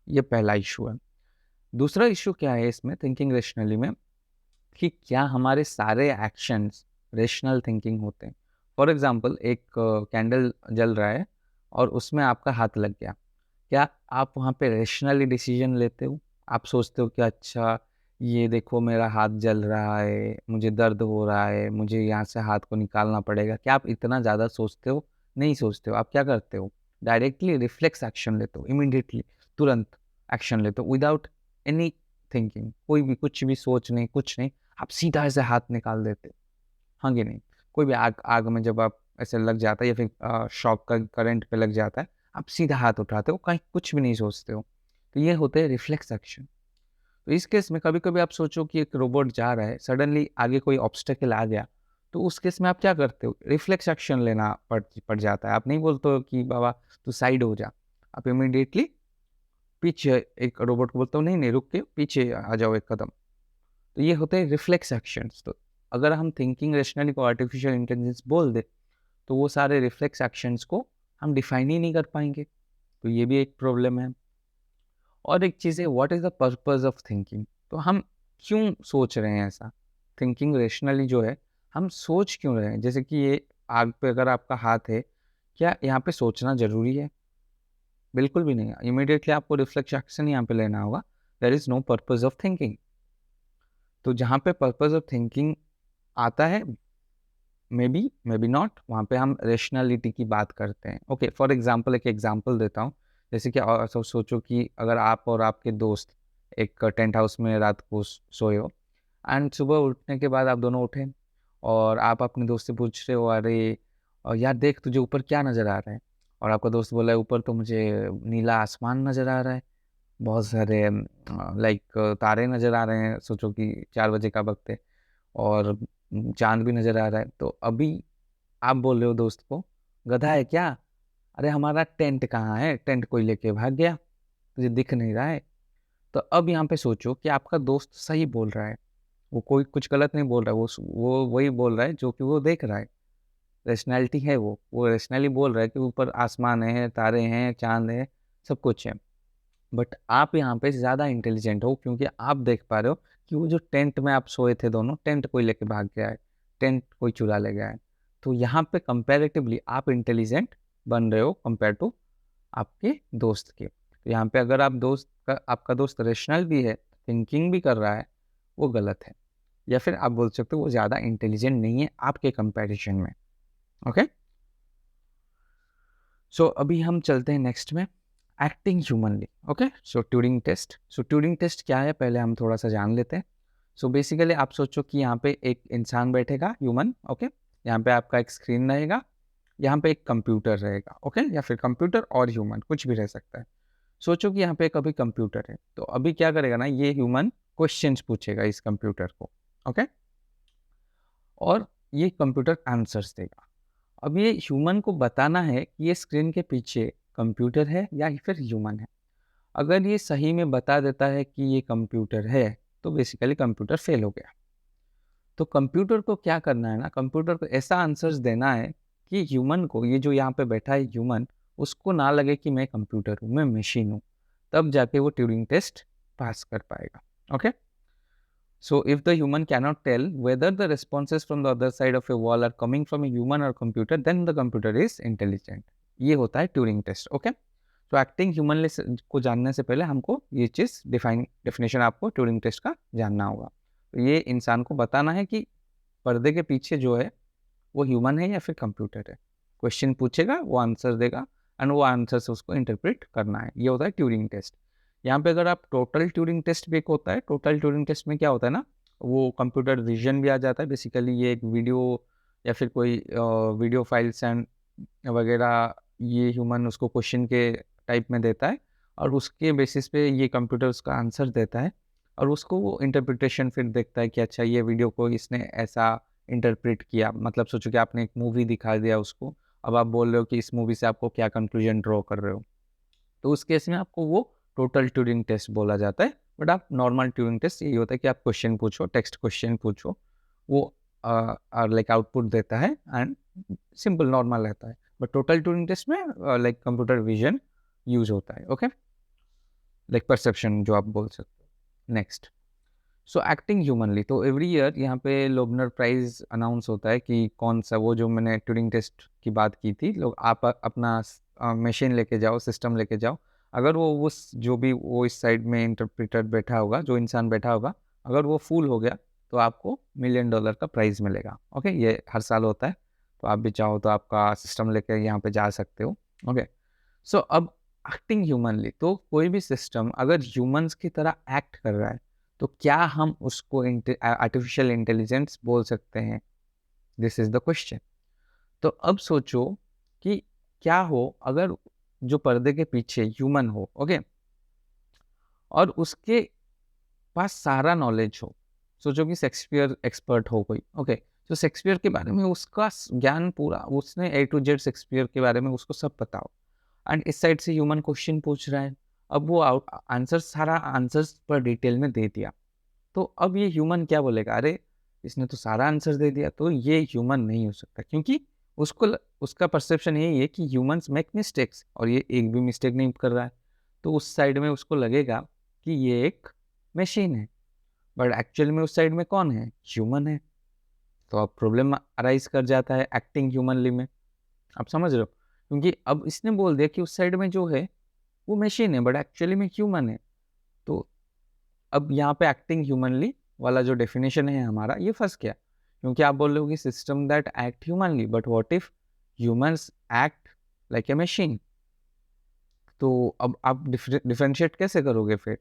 ये पहला इशू है। दूसरा इशू क्या है इसमें थिंकिंग रेशनली में, कि क्या हमारे सारे एक्शंस रेशनल थिंकिंग होते हैं। फॉर एग्जांपल एक कैंडल जल रहा है और उसमें आपका हाथ लग गया, क्या आप वहाँ पे रेशनली डिसीजन लेते हो? आप सोचते हो कि अच्छा ये देखो मेरा हाथ जल रहा है, मुझे दर्द हो रहा है, मुझे यहाँ से हाथ को निकालना पड़ेगा। क्या आप इतना ज़्यादा सोचते हो? नहीं सोचते हो। आप क्या करते हो? डायरेक्टली रिफ्लेक्स एक्शन लेते हो, इमीडिएटली, तुरंत एक्शन लेते हो विदाउट एनी थिंकिंग, कोई भी कुछ भी सोच नहीं, कुछ नहीं, आप सीधा ऐसे हाथ निकाल देते हो। हाँ कि नहीं? कोई भी आग आग में जब आप ऐसे लग जाता है या फिर शॉक का करंट पे लग जाता है, आप सीधा हाथ उठाते हो, कहीं कुछ भी नहीं सोचते हो। तो ये होते हैं रिफ्लेक्स एक्शन। तो इस केस में कभी-कभी आप सोचो कि एक रोबोट जा रहा है, सडनली आगे कोई ऑब्स्टेकल आ गया, तो उस केस में आप क्या करते हो? रिफ्लेक्स एक्शन लेना पड़ जाता है। आप नहीं बोलते हो कि बाबा तू साइड हो जा। आप इमीडिएटली पीछे एक रोबोट को बोलते हो, नहीं-नहीं रुक के पीछे आ जाओ एक कदम। तो ये होते हैं रिफ्लेक्स एक्शंस। तो अगर हम थिंकिंग रैशनली को आर्टिफिशियल इंटेलिजेंस बोल दें, तो वो सारे रिफ्लेक्स एक्शंस को हम डिफाइन ही नहीं कर पाएँगे। तो ये भी एक प्रॉब्लम है। और एक चीज़ है, what is the purpose of thinking? तो हम क्यों सोच रहे हैं ऐसा? थिंकिंग रैशनली जो है, हम सोच क्यों रहे हैं? जैसे कि ये आग पे अगर आपका हाथ है, क्या यहाँ पे सोचना ज़रूरी है? बिल्कुल भी नहीं है। इमीडिएटली आपको रिफ्लेक्स एक्शन यहाँ पे लेना होगा। There is no purpose of thinking. तो जहाँ पे पर्पस ऑफ थिंकिंग आता है, मे बी नॉट, वहाँ पे हम रैशनैलिटी की बात करते हैं। ओके, फॉर एग्ज़ाम्पल एक एग्ज़ाम्पल देता हूँ। जैसे कि सोचो कि अगर आप और आपके दोस्त एक टेंट हाउस में रात को सोए हो, एंड सुबह उठने के बाद आप दोनों उठे और आप अपने दोस्त से पूछ रहे हो, अरे यार देख तुझे ऊपर क्या नज़र आ रहा है? और आपका दोस्त बोला है, ऊपर तो मुझे नीला आसमान नज़र आ रहा है, बहुत सारे लाइक तारे नज़र आ रहे हैं। सोचो कि 4 बजे का वक़्त है और चाँद भी नज़र आ रहा है। तो अभी आप बोल रहे हो दोस्त को, "गधा है क्या? अरे हमारा टेंट कहाँ है? टेंट कोई लेके भाग गया, तुझे दिख नहीं रहा है।" तो अब यहाँ पे सोचो कि आपका दोस्त सही बोल रहा है, वो कोई कुछ गलत नहीं बोल रहा है, वो वही बोल रहा है जो कि वो देख रहा है, रैशनैलिटी है वो रैशनली बोल रहा है कि ऊपर आसमान है, तारे हैं, चाँद है, सब कुछ है। बट आप यहाँ पे ज़्यादा इंटेलिजेंट हो क्योंकि आप देख पा रहे हो कि वो जो टेंट में आप सोए थे दोनों, टेंट कोई लेके भाग गया है, टेंट कोई चुरा ले गया है। तो यहाँ पे कंपैरेटिवली आप इंटेलिजेंट बन रहे हो कंपेयर टू आपके दोस्त के। तो यहाँ पे अगर आपका दोस्त रेशनल भी है, थिंकिंग भी कर रहा है, वो गलत है। या फिर आप बोल सकते हो वो ज़्यादा इंटेलिजेंट नहीं है आपके कंपैरिजन में। ओके? सो अभी हम चलते हैं नेक्स्ट में, एक्टिंग ह्यूमनली। ओके, सो ट्यूरिंग टेस्ट। सो ट्यूरिंग टेस्ट क्या है पहले हम थोड़ा सा जान लेते हैं। सो बेसिकली आप सोचो कि यहाँ पे एक इंसान बैठेगा, ह्यूमन, ओके। यहाँ पे आपका एक स्क्रीन रहेगा, यहाँ पे एक कंप्यूटर रहेगा, ओके, या फिर कंप्यूटर और ह्यूमन कुछ भी रह सकता है। सोचो कि यहाँ पे एक अभी कंप्यूटर है, तो अभी क्या करेगा ना, ये ह्यूमन क्वेश्चंस पूछेगा इस कंप्यूटर को, ओके, और ये कंप्यूटर आंसर्स देगा। अब ये ह्यूमन को बताना है कि ये स्क्रीन के पीछे कंप्यूटर है या फिर ह्यूमन है। अगर ये सही में बता देता है कि ये कंप्यूटर है, तो बेसिकली कंप्यूटर फेल हो गया। तो कंप्यूटर को क्या करना है ना, कंप्यूटर को ऐसा आंसर्स देना है कि ह्यूमन को, ये जो यहाँ पे बैठा है ह्यूमन, उसको ना लगे कि मैं कंप्यूटर हूँ, मैं मशीन हूँ। तब जाके वो ट्यूरिंग टेस्ट पास कर पाएगा। Okay, so if the human cannot tell whether the responses from the other side of a wall are coming from a human or computer, then the computer is intelligent. ये होता है ट्यूरिंग टेस्ट। ओके, तो एक्टिंग ह्यूमनली को जानने से पहले हमको ये चीज़ डेफिनेशन आपको ट्यूरिंग टेस्ट का जानना होगा। तो ये इंसान को बताना है कि पर्दे के पीछे जो है वो ह्यूमन है या फिर कंप्यूटर है। क्वेश्चन पूछेगा, वो आंसर देगा, एंड वो आंसर से उसको इंटरप्रेट करना है। ये होता है ट्यूरिंग टेस्ट। यहाँ पे अगर आप टोटल ट्यूरिंग टेस्ट भी एक होता है। टोटल ट्यूरिंग टेस्ट में क्या होता है ना, वो कंप्यूटर विजन भी आ जाता है। बेसिकली ये एक वीडियो या फिर कोई वीडियो फाइल्स एंड वगैरह, ये ह्यूमन उसको क्वेश्चन के टाइप में देता है और उसके बेसिस पे ये कंप्यूटर उसका आंसर देता है और उसको वो इंटरप्रिटेशन फिर देखता है कि अच्छा ये वीडियो को इसने ऐसा इंटरप्रेट किया। मतलब सोचो कि आपने एक मूवी दिखा दिया उसको, अब आप बोल रहे हो कि इस मूवी से आपको क्या कंक्लूजन ड्रॉ कर रहे हो। तो उस केस में आपको वो टोटल ट्यूरिंग टेस्ट बोला जाता है। बट आप नॉर्मल ट्यूरिंग टेस्ट यही होता है कि आप क्वेश्चन पूछो, टेक्स्ट क्वेश्चन पूछो, वो लाइक आउटपुट देता है एंड सिंपल नॉर्मल रहता है। बट टोटल ट्यूरिंग टेस्ट में लाइक कंप्यूटर विजन यूज होता है। ओके, लाइक परसेप्शन जो आप बोल सकते हो। नेक्स्ट, सो एक्टिंग ह्यूमनली, तो एवरी ईयर यहाँ पे लोबनर प्राइज अनाउंस होता है कि कौन सा, वो जो मैंने ट्यूरिंग टेस्ट की बात की थी, लोग आप अपना मशीन लेके जाओ, सिस्टम लेके जाओ। अगर वो उस जो भी वो इस साइड में इंटरप्रेटर बैठा होगा, जो इंसान बैठा होगा, अगर वो फूल हो गया तो आपको $1,000,000 का प्राइज़ मिलेगा। ओके, ये हर साल होता है। तो आप भी चाहो तो आपका सिस्टम लेके यहाँ पे जा सकते हो। ओके, सो अब एक्टिंग ह्यूमनली, तो कोई भी सिस्टम अगर ह्यूमंस की तरह एक्ट कर रहा है तो क्या हम उसको आर्टिफिशियल इंटेलिजेंस बोल सकते हैं? This is the question. तो अब सोचो कि क्या हो अगर जो पर्दे के पीछे ह्यूमन हो, ओके, और उसके पास सारा नॉलेज हो। सोचो कि शेक्सपियर एक्सपर्ट हो कोई, ओके, तो शेक्सपियर के बारे में उसका ज्ञान पूरा, उसने A to Z शेक्सपियर के बारे में उसको सब पता हो, एंड इस साइड से ह्यूमन क्वेश्चन पूछ रहा है। अब वो आंसर, सारा आंसर्स पर डिटेल में दे दिया। तो अब ये ह्यूमन क्या बोलेगा, अरे इसने तो सारा आंसर दे दिया, तो ये ह्यूमन नहीं हो सकता, क्योंकि उसका परसेप्शन यही है कि ह्यूमंस मेक मिस्टेक्स और ये एक भी मिस्टेक नहीं कर रहा है। तो उस साइड में उसको लगेगा कि ये एक मशीन है, बट एक्चुअल में उस साइड में कौन है, ह्यूमन है। तो अब प्रॉब्लम अराइज कर जाता है एक्टिंग ह्यूमनली में। आप समझ रहे हो, क्योंकि अब इसने बोल दिया कि उस साइड में जो है वो मशीन है, बट एक्चुअली में ह्यूमन है। तो अब यहाँ पे एक्टिंग ह्यूमनली वाला जो डेफिनेशन है हमारा, ये फंस गया, क्योंकि आप बोल रहे हो कि system that act humanly, but what if humans act like a machine? तो अब आप डिफरेंशिएट कैसे करोगे फिर?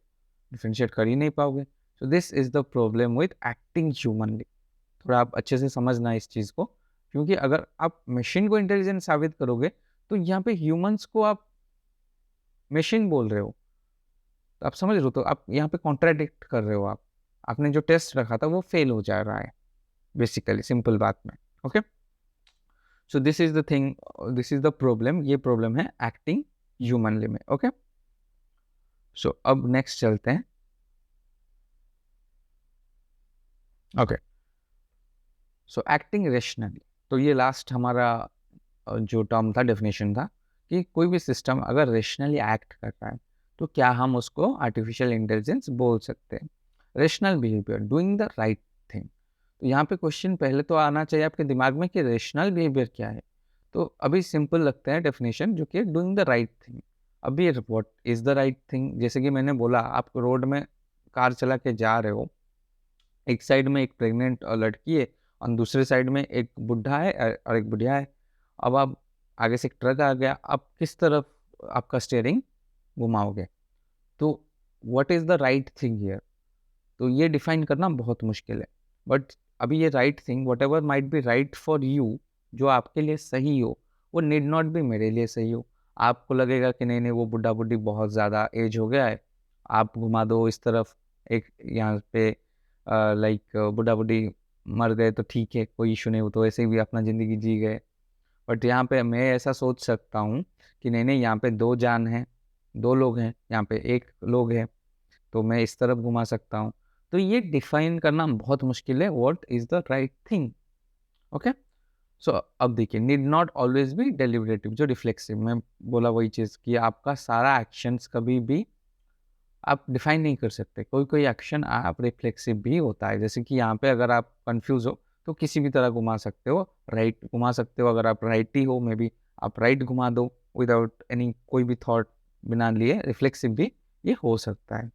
डिफरेंशिएट कर ही नहीं पाओगे। सो this is the problem with acting humanly. थोड़ा आप अच्छे से समझना इस चीज़ को, क्योंकि अगर आप मशीन को इंटेलिजेंट साबित करोगे तो यहाँ पे ह्यूमंस को आप मशीन बोल रहे हो। तो आप समझ रहे हो, तो आप यहाँ पे कॉन्ट्राडिक्ट कर रहे हो। आप, आपने जो टेस्ट रखा था वो फेल हो जा रहा है बेसिकली, सिंपल बात में। Okay, so this is the thing, this is the problem. ये प्रॉब्लम है एक्टिंग ह्यूमनली में। ओके, सो अब नेक्स्ट चलते हैं। ओके, सो एक्टिंग रेशनली, तो ये लास्ट हमारा जो टर्म था, डेफिनेशन था, कि कोई भी सिस्टम अगर रेशनली एक्ट कर रहा है तो क्या हम उसको आर्टिफिशियल इंटेलिजेंस बोल सकते हैं? Rational behaviour, doing the right thing. तो यहाँ पे क्वेश्चन पहले तो आना चाहिए आपके दिमाग में कि रेशनल बिहेवियर क्या है। तो अभी सिंपल लगता है डेफिनेशन, जो कि डूइंग द राइट थिंग। अभी what is the right thing? जैसे कि मैंने बोला, आप रोड में कार चला के जा रहे हो, एक साइड में एक प्रेग्नेंट लड़की है और दूसरे साइड में एक बुढ़ा है और एक बुढ़िया है। अब आप, आगे से एक ट्रक आ गया, आप किस तरफ आपका स्टीयरिंग घुमाओगे? तो what is the right thing here? तो ये डिफाइन करना बहुत मुश्किल है। बट अभी ये right thing, what ever might be right for you, जो आपके लिए सही हो, वो नीड नॉट बी मेरे लिए सही हो। आपको लगेगा कि नहीं नहीं, वो बुढ़ा बुढ़ी बहुत ज़्यादा एज हो गया है, आप घुमा दो इस तरफ। एक यहाँ पे लाइक बुढ़ा बुढ़ी मर गए तो ठीक है, कोई इशू नहीं, हो तो ऐसे भी अपना ज़िंदगी जी गए। बट यहाँ पे मैं ऐसा सोच सकता हूँ कि नहीं यहाँ पे 2 जान हैं, 2 लोग हैं, यहाँ पे 1 लोग है, तो मैं इस तरफ घुमा सकता हूँ। तो ये डिफाइन करना बहुत मुश्किल है what is the right thing. Okay? So अब देखिए, need not always be deliberative, जो रिफ्लेक्सिव मैं बोला वही चीज़ कि आपका सारा एक्शंस कभी भी आप डिफाइन नहीं कर सकते। कोई-कोई एक्शन आप रिफ्लेक्सिव भी होता है। जैसे कि यहाँ पे अगर आप कन्फ्यूज़ हो, तो किसी भी तरह घुमा सकते हो, राइट घुमा सकते हो। अगर आप राइटी हो, मे बी आप राइट घुमा दो विदाउट एनी कोई भी थॉट, बिना लिए रिफ्लेक्सिव भी ये हो सकता है।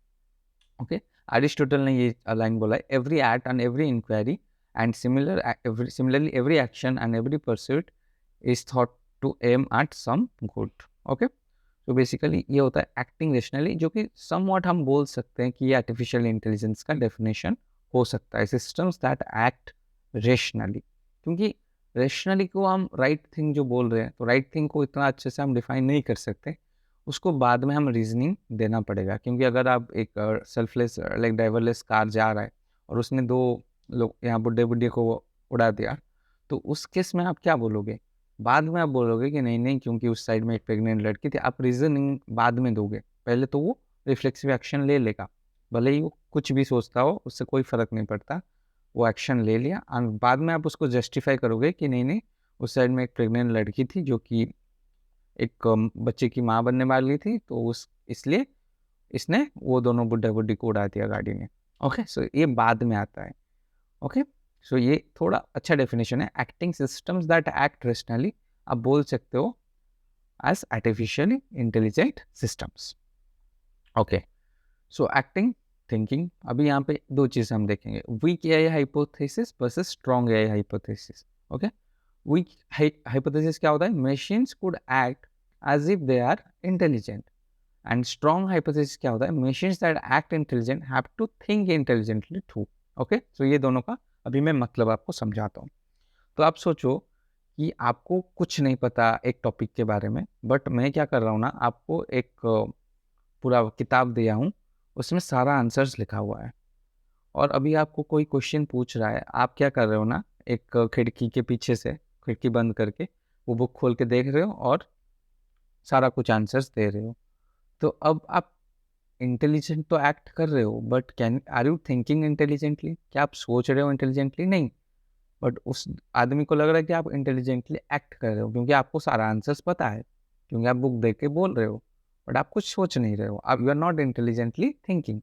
ओके? एरिस्टोटल ने ये लाइन बोला है, every act and every inquiry and similarly every action and every pursuit is thought to aim at some good. Okay? तो बेसिकली ये होता है एक्टिंग रेशनली, जो कि समवॉट हम बोल सकते हैं कि ये आर्टिफिशियल इंटेलिजेंस का डेफिनेशन हो सकता है, सिस्टम्स दैट एक्ट रेशनली। क्योंकि रेशनली को हम राइट थिंग जो बोल रहे हैं, तो राइट थिंग को इतना अच्छे से हम डिफाइन नहीं कर सकते, उसको बाद में हम रीजनिंग देना पड़ेगा। क्योंकि अगर आप एक सेल्फलेस लाइक ड्राइवरलेस कार जा रहा है और उसने 2 लोग यहाँ बुड्ढे बुड्ढे को उड़ा दिया, तो उस केस में आप क्या बोलोगे? बाद में आप बोलोगे कि नहीं क्योंकि उस साइड में एक प्रेग्नेंट लड़की थी, आप रीजनिंग बाद में दोगे। पहले तो वो रिफ्लेक्सिव एक्शन ले लेगा, भले ही वो कुछ भी सोचता हो, उससे कोई फर्क नहीं पड़ता, वो एक्शन ले लिया और बाद में आप उसको जस्टिफाई करोगे कि नहीं उस साइड में एक प्रेग्नेंट लड़की थी जो कि एक बच्चे की माँ बनने वाली थी, तो उस इसलिए इसने वो दोनों बुड्ढा बुड्ढी को उड़ा दिया गाड़ी ने। ओके, सो ये बाद में आता है। ओके, सो ये थोड़ा अच्छा डेफिनेशन है, acting systems that act rationally, आप बोल सकते हो as artificially intelligent systems. Okay, so acting thinking, अभी यहाँ पे 2 चीज़ हम देखेंगे, weak AI hypothesis versus strong AI hypothesis. Okay, weak hypothesis क्या होता है? Machines could act as if they are intelligent, and strong hypothesis क्या होता है? Machines that act intelligent have to think intelligently too. Okay, so ये दोनों का अभी मैं मतलब आपको समझाता हूँ। तो आप सोचो कि आपको कुछ नहीं पता एक टॉपिक के बारे में, बट मैं क्या कर रहा हूँ ना, आपको एक पूरा किताब दिया हूँ, उसमें सारा आंसर्स लिखा हुआ है, और अभी आपको कोई क्वेश्चन पूछ रहा है, आप क्या कर रहे हो ना, एक खिड़की के पीछे से खिड़की बंद करके वो बुक खोल के देख रहे हो और सारा कुछ आंसर्स दे रहे हो। तो अब आप इंटेलिजेंट तो एक्ट कर रहे हो, but can are you thinking intelligently? क्या आप सोच रहे हो इंटेलिजेंटली? नहीं। बट उस आदमी को लग रहा है कि आप इंटेलिजेंटली एक्ट कर रहे हो, क्योंकि आपको सारा आंसर्स पता है, क्योंकि आप बुक देख के बोल रहे हो, बट आप कुछ सोच नहीं रहे हो, आप you are not intelligently thinking.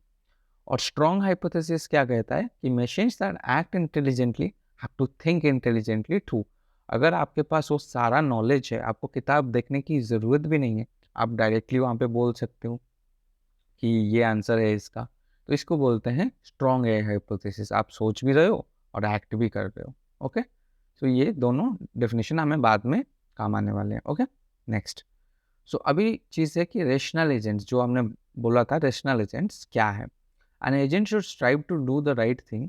और स्ट्रॉन्ग हाइपोथेसिस क्या कहता है कि machines that act intelligently have to think intelligently too. अगर आपके पास वो सारा नॉलेज है, आपको किताब देखने की ज़रूरत भी नहीं है, आप डायरेक्टली वहाँ पे बोल सकते हो कि ये आंसर है इसका। तो इसको बोलते हैं स्ट्रॉन्ग एआई हाइपोथेसिस, आप सोच भी रहे हो और एक्ट भी कर रहे हो। ओके, तो ये दोनों डेफिनेशन हमें बाद में काम आने वाले हैं। Okay, next. सो अभी चीज़ है कि रेशनल एजेंट्स, जो हमने बोला था, रेशनल एजेंट्स क्या है? An agent should strive to do the right thing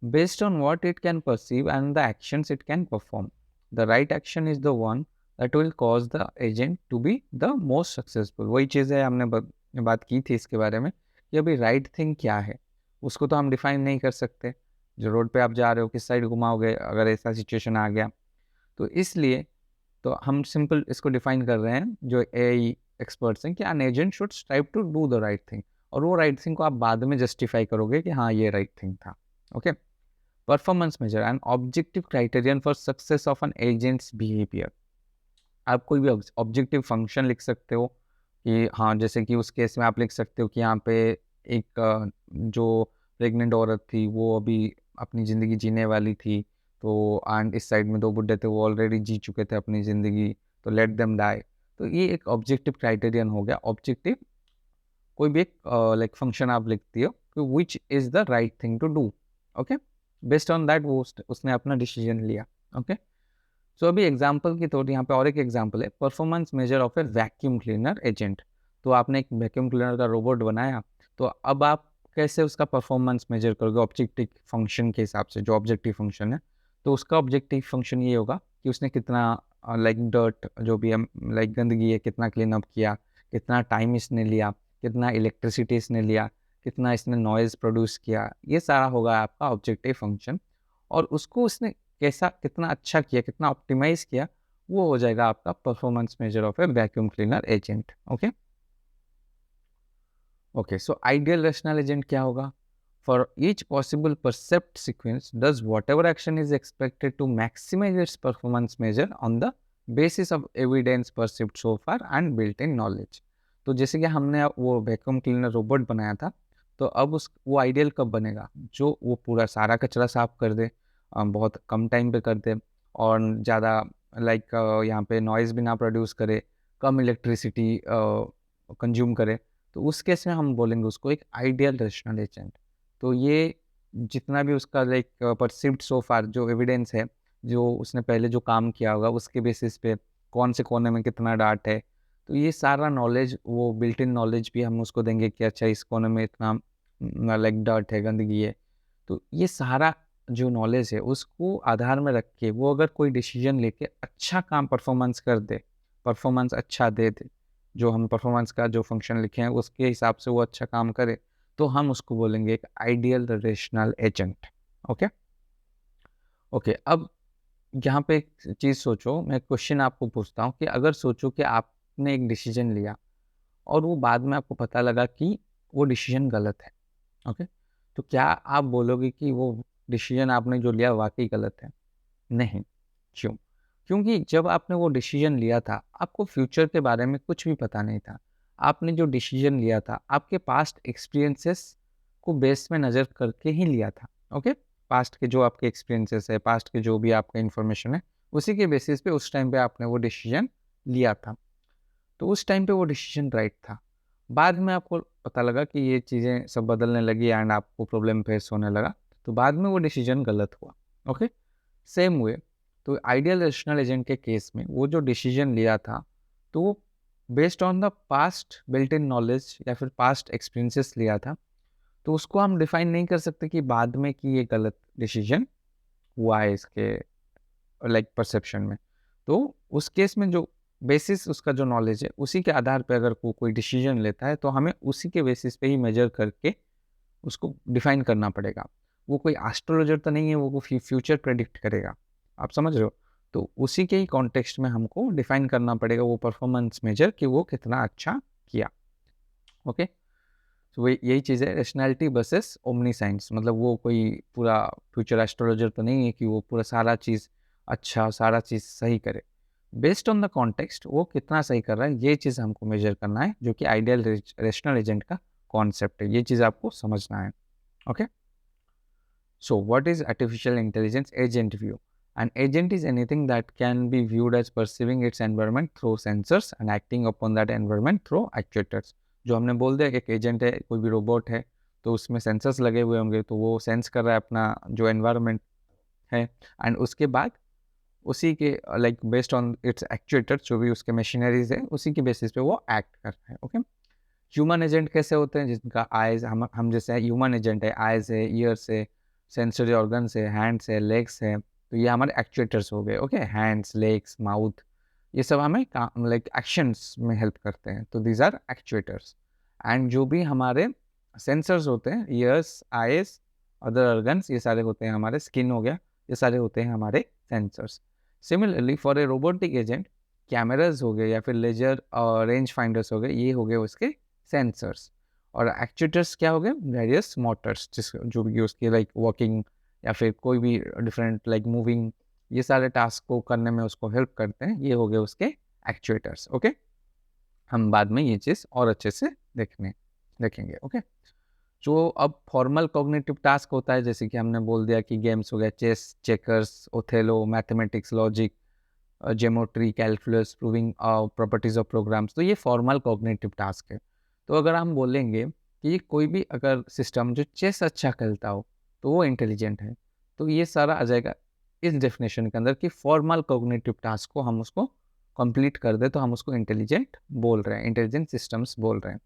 based on what it can perceive and the actions it can perform. The right action is the one that will cause the agent to be the most successful. वही चीज़ है, हमने बात की थी इसके बारे में कि अभी राइट थिंग क्या है, उसको तो हम डिफाइन नहीं कर सकते। जो रोड पे आप जा रहे हो, किस साइड घुमाओगे अगर ऐसा सिचुएशन आ गया, तो इसलिए तो हम सिंपल इसको डिफाइन कर रहे हैं, जो एआई एक्सपर्ट्स हैं, कि an agent should strive to do the right thing, और वो राइट थिंग को आप बाद में जस्टिफाई करोगे कि हाँ ये राइट थिंग था। Okay, performance measure and objective criterion for success of an agent's behaviour. आप कोई भी ऑब्जेक्टिव फंक्शन लिख सकते हो कि हाँ, जैसे कि उस केस में आप लिख सकते हो कि यहाँ पे एक जो प्रेग्नेंट औरत थी वो अभी अपनी ज़िंदगी जीने वाली थी, तो एंड इस साइड में 2 बुड्ढे थे, वो ऑलरेडी जी चुके थे अपनी ज़िंदगी, तो लेट देम डाई। तो ये एक ऑब्जेक्टिव क्राइटेरियन हो गया। ऑब्जेक्टिव कोई भी एक लाइक फंक्शन आप लिखती हो कि which is the right thing to do. Okay, based on that वो उसने अपना डिसीजन लिया। ओके, सो अभी एग्जांपल के तौर यहाँ पे और एक एग्जांपल है, performance measure of a vacuum cleaner agent. तो आपने एक वैक्यूम क्लीनर का रोबोट बनाया, तो अब आप कैसे उसका परफॉर्मेंस मेजर करोगे? ऑब्जेक्टिव फंक्शन के हिसाब से, जो ऑब्जेक्टिव फंक्शन है, तो उसका ऑब्जेक्टिव फंक्शन ये होगा कि उसने कितना लाइक डर्ट जो भी है, लाइक गंदगी है, कितना क्लीन अप किया, कितना टाइम इसने लिया, कितना इलेक्ट्रिसिटी इसने लिया, कितना इसने नॉइज़ प्रोड्यूस किया, ये सारा होगा आपका ऑब्जेक्टिव फंक्शन। और उसको उसने कैसा कितना अच्छा किया, कितना ऑप्टिमाइज़ किया, वो हो जाएगा आपका performance measure of a vacuum cleaner agent. Okay okay, so ideal rational agent क्या होगा? For each possible percept sequence does whatever action is expected to maximize its performance measure on the basis of evidence perceived so far and built in knowledge. तो जैसे कि हमने वो वैक्यूम क्लीनर रोबोट बनाया था, तो अब उस वो आइडियल कब बनेगा? जो वो पूरा सारा कचरा साफ कर दे, बहुत कम टाइम पे कर दे, और ज़्यादा लाइक यहाँ पे नॉइज़ भी ना प्रोड्यूस करे, कम इलेक्ट्रिसिटी कंज्यूम करे। तो उस केस में हम बोलेंगे उसको एक आइडियल रेशनल एजेंट। तो ये जितना भी उसका लाइक परसिव्ड सो फार जो एविडेंस है, जो उसने पहले जो काम किया होगा उसके बेसिस पे कौन से कोने में कितना डार्ट है, तो ये सारा नॉलेज, वो बिल्ट इन नॉलेज भी हम उसको देंगे कि अच्छा इस कोने में इतना लाइक डार्ट है, गंदगी है। तो ये सारा जो नॉलेज है उसको आधार में रख के वो अगर कोई डिसीजन लेके अच्छा काम परफॉर्मेंस कर दे, परफॉर्मेंस अच्छा दे, जो हम परफॉर्मेंस का जो फंक्शन लिखे हैं उसके हिसाब से वो अच्छा काम करे, तो हम उसको बोलेंगे एक ideal rational agent. Okay okay, अब यहाँ पे एक चीज़ सोचो, मैं क्वेश्चन आपको पूछता हूँ कि अगर सोचो कि आपने एक डिसीजन लिया और वो बाद में आपको पता लगा कि वो डिसीजन गलत है। ओके, तो क्या आप बोलोगे कि वो डिसीजन आपने जो लिया वाकई गलत है? नहीं। क्यों? क्योंकि जब आपने वो डिसीजन लिया था, आपको फ्यूचर के बारे में कुछ भी पता नहीं था। आपने जो डिसीजन लिया था, आपके पास्ट एक्सपीरियंसेस को बेस में नज़र करके ही लिया था। ओके? पास्ट के जो आपके एक्सपीरियंसेस है, पास्ट के जो भी आपका इन्फॉर्मेशन है, उसी के बेसिस पे उस टाइम पे आपने वो डिसीजन लिया था। तो उस टाइम पे वो डिसीजन राइट था। बाद में आपको पता लगा कि ये चीज़ें सब बदलने लगी एंड आपको प्रॉब्लम फेस होने लगा, तो बाद में वो डिसीजन गलत हुआ। ओके? सेम वे, तो आइडियल रेशनल एजेंट के केस में वो जो डिसीजन लिया था, तो वो based on the past built in knowledge या फिर पास्ट एक्सपीरियंसेस लिया था, तो उसको हम डिफाइन नहीं कर सकते कि बाद में कि ये गलत डिसीजन हुआ है इसके लाइक परसेप्शन में। तो उस केस में जो बेसिस उसका जो नॉलेज है उसी के आधार पे अगर वो कोई डिसीजन लेता है, तो हमें उसी के बेसिस पे ही मेजर करके उसको डिफाइन करना पड़ेगा। वो कोई एस्ट्रोलॉजर तो नहीं है वो फ्यूचर प्रेडिक्ट करेगा। आप समझ रहे हो? तो उसी के ही कॉन्टेक्स्ट में हमको डिफाइन करना पड़ेगा वो परफॉर्मेंस मेजर कि वो कितना अच्छा किया। ओके, तो वही यही चीज़ है रेशनैलिटी वर्सेस ओमनीसाइंस। मतलब वो कोई पूरा फ्यूचर एस्ट्रोलॉजर तो नहीं है कि वो पूरा सारा चीज़ अच्छा, सारा चीज़ सही करे। बेस्ड ऑन द कॉन्टेक्स्ट वो कितना सही कर रहा है, ये चीज़ हमको मेजर करना है, जो कि आइडियल रेशनल एजेंट का कॉन्सेप्ट है। ये चीज़ आपको समझना है। Okay, so what is artificial intelligence agent view? An agent is anything that can be viewed as perceiving its environment through sensors and acting upon that environment through actuators. जो हमने बोल दिया एक एजेंट है, कोई भी रोबोट है, तो उसमें सेंसर्स लगे हुए होंगे, तो वो सेंस कर रहा है अपना जो एनवायरनमेंट है, एंड उसके बाद उसी के like based on it's actuators, जो भी उसके मशीनरीज है, उसी के बेसिस पे वो एक्ट कर रहा है। ओके, ह्यूमन एजेंट कैसे होते हैं? जिनका आइज, हम जैसे ह्यूमन एजेंट है, आइज है, ईयर्स है, सेंसरी ऑर्गन्स है, हैंड्स है, लेग्स है, तो ये हमारे एक्चुएटर्स हो गए। ओके, हैंड्स, लेग्स, माउथ, ये सब हमें लाइक एक्शंस में हेल्प करते हैं, तो दीज आर एक्चुएटर्स। एंड जो भी हमारे सेंसर्स होते हैं, ईयर्स, आइज, अदर ऑर्गन्स, ये सारे होते हैं हमारे, स्किन हो गया, ये सारे होते हैं हमारे sensors. Similarly for a robotic agent, cameras हो गए या फिर लेजर और रेंज फाइंडर्स हो गए, ये हो गए उसके सेंसर्स। और एक्चुएटर्स क्या हो गए? वेरियस मोटर्स, जिस जो भी उसकी लाइक वर्किंग या फिर कोई भी डिफरेंट लाइक मूविंग, ये सारे टास्क को करने में उसको हेल्प करते हैं, ये हो गए उसके एक्चुएटर्स। ओके, हम बाद में ये चीज़ और अच्छे से देखेंगे। ओके, जो अब फॉर्मल कॉग्निटिव टास्क होता है, जैसे कि हमने बोल दिया कि गेम्स हो गया, chess, checkers, Othello, mathematics, logic, geometry, calculus, proving properties of programs, तो ये फॉर्मल कॉग्निटिव टास्क है। तो अगर हम बोलेंगे कि कोई भी अगर सिस्टम जो चेस अच्छा खेलता हो, तो वो इंटेलिजेंट है, तो ये सारा आ जाएगा इस डेफिनेशन के अंदर कि फॉर्मल कॉग्निटिव टास्क को हम उसको कंप्लीट कर दे तो हम उसको इंटेलिजेंट बोल रहे हैं, इंटेलिजेंट सिस्टम्स बोल रहे हैं।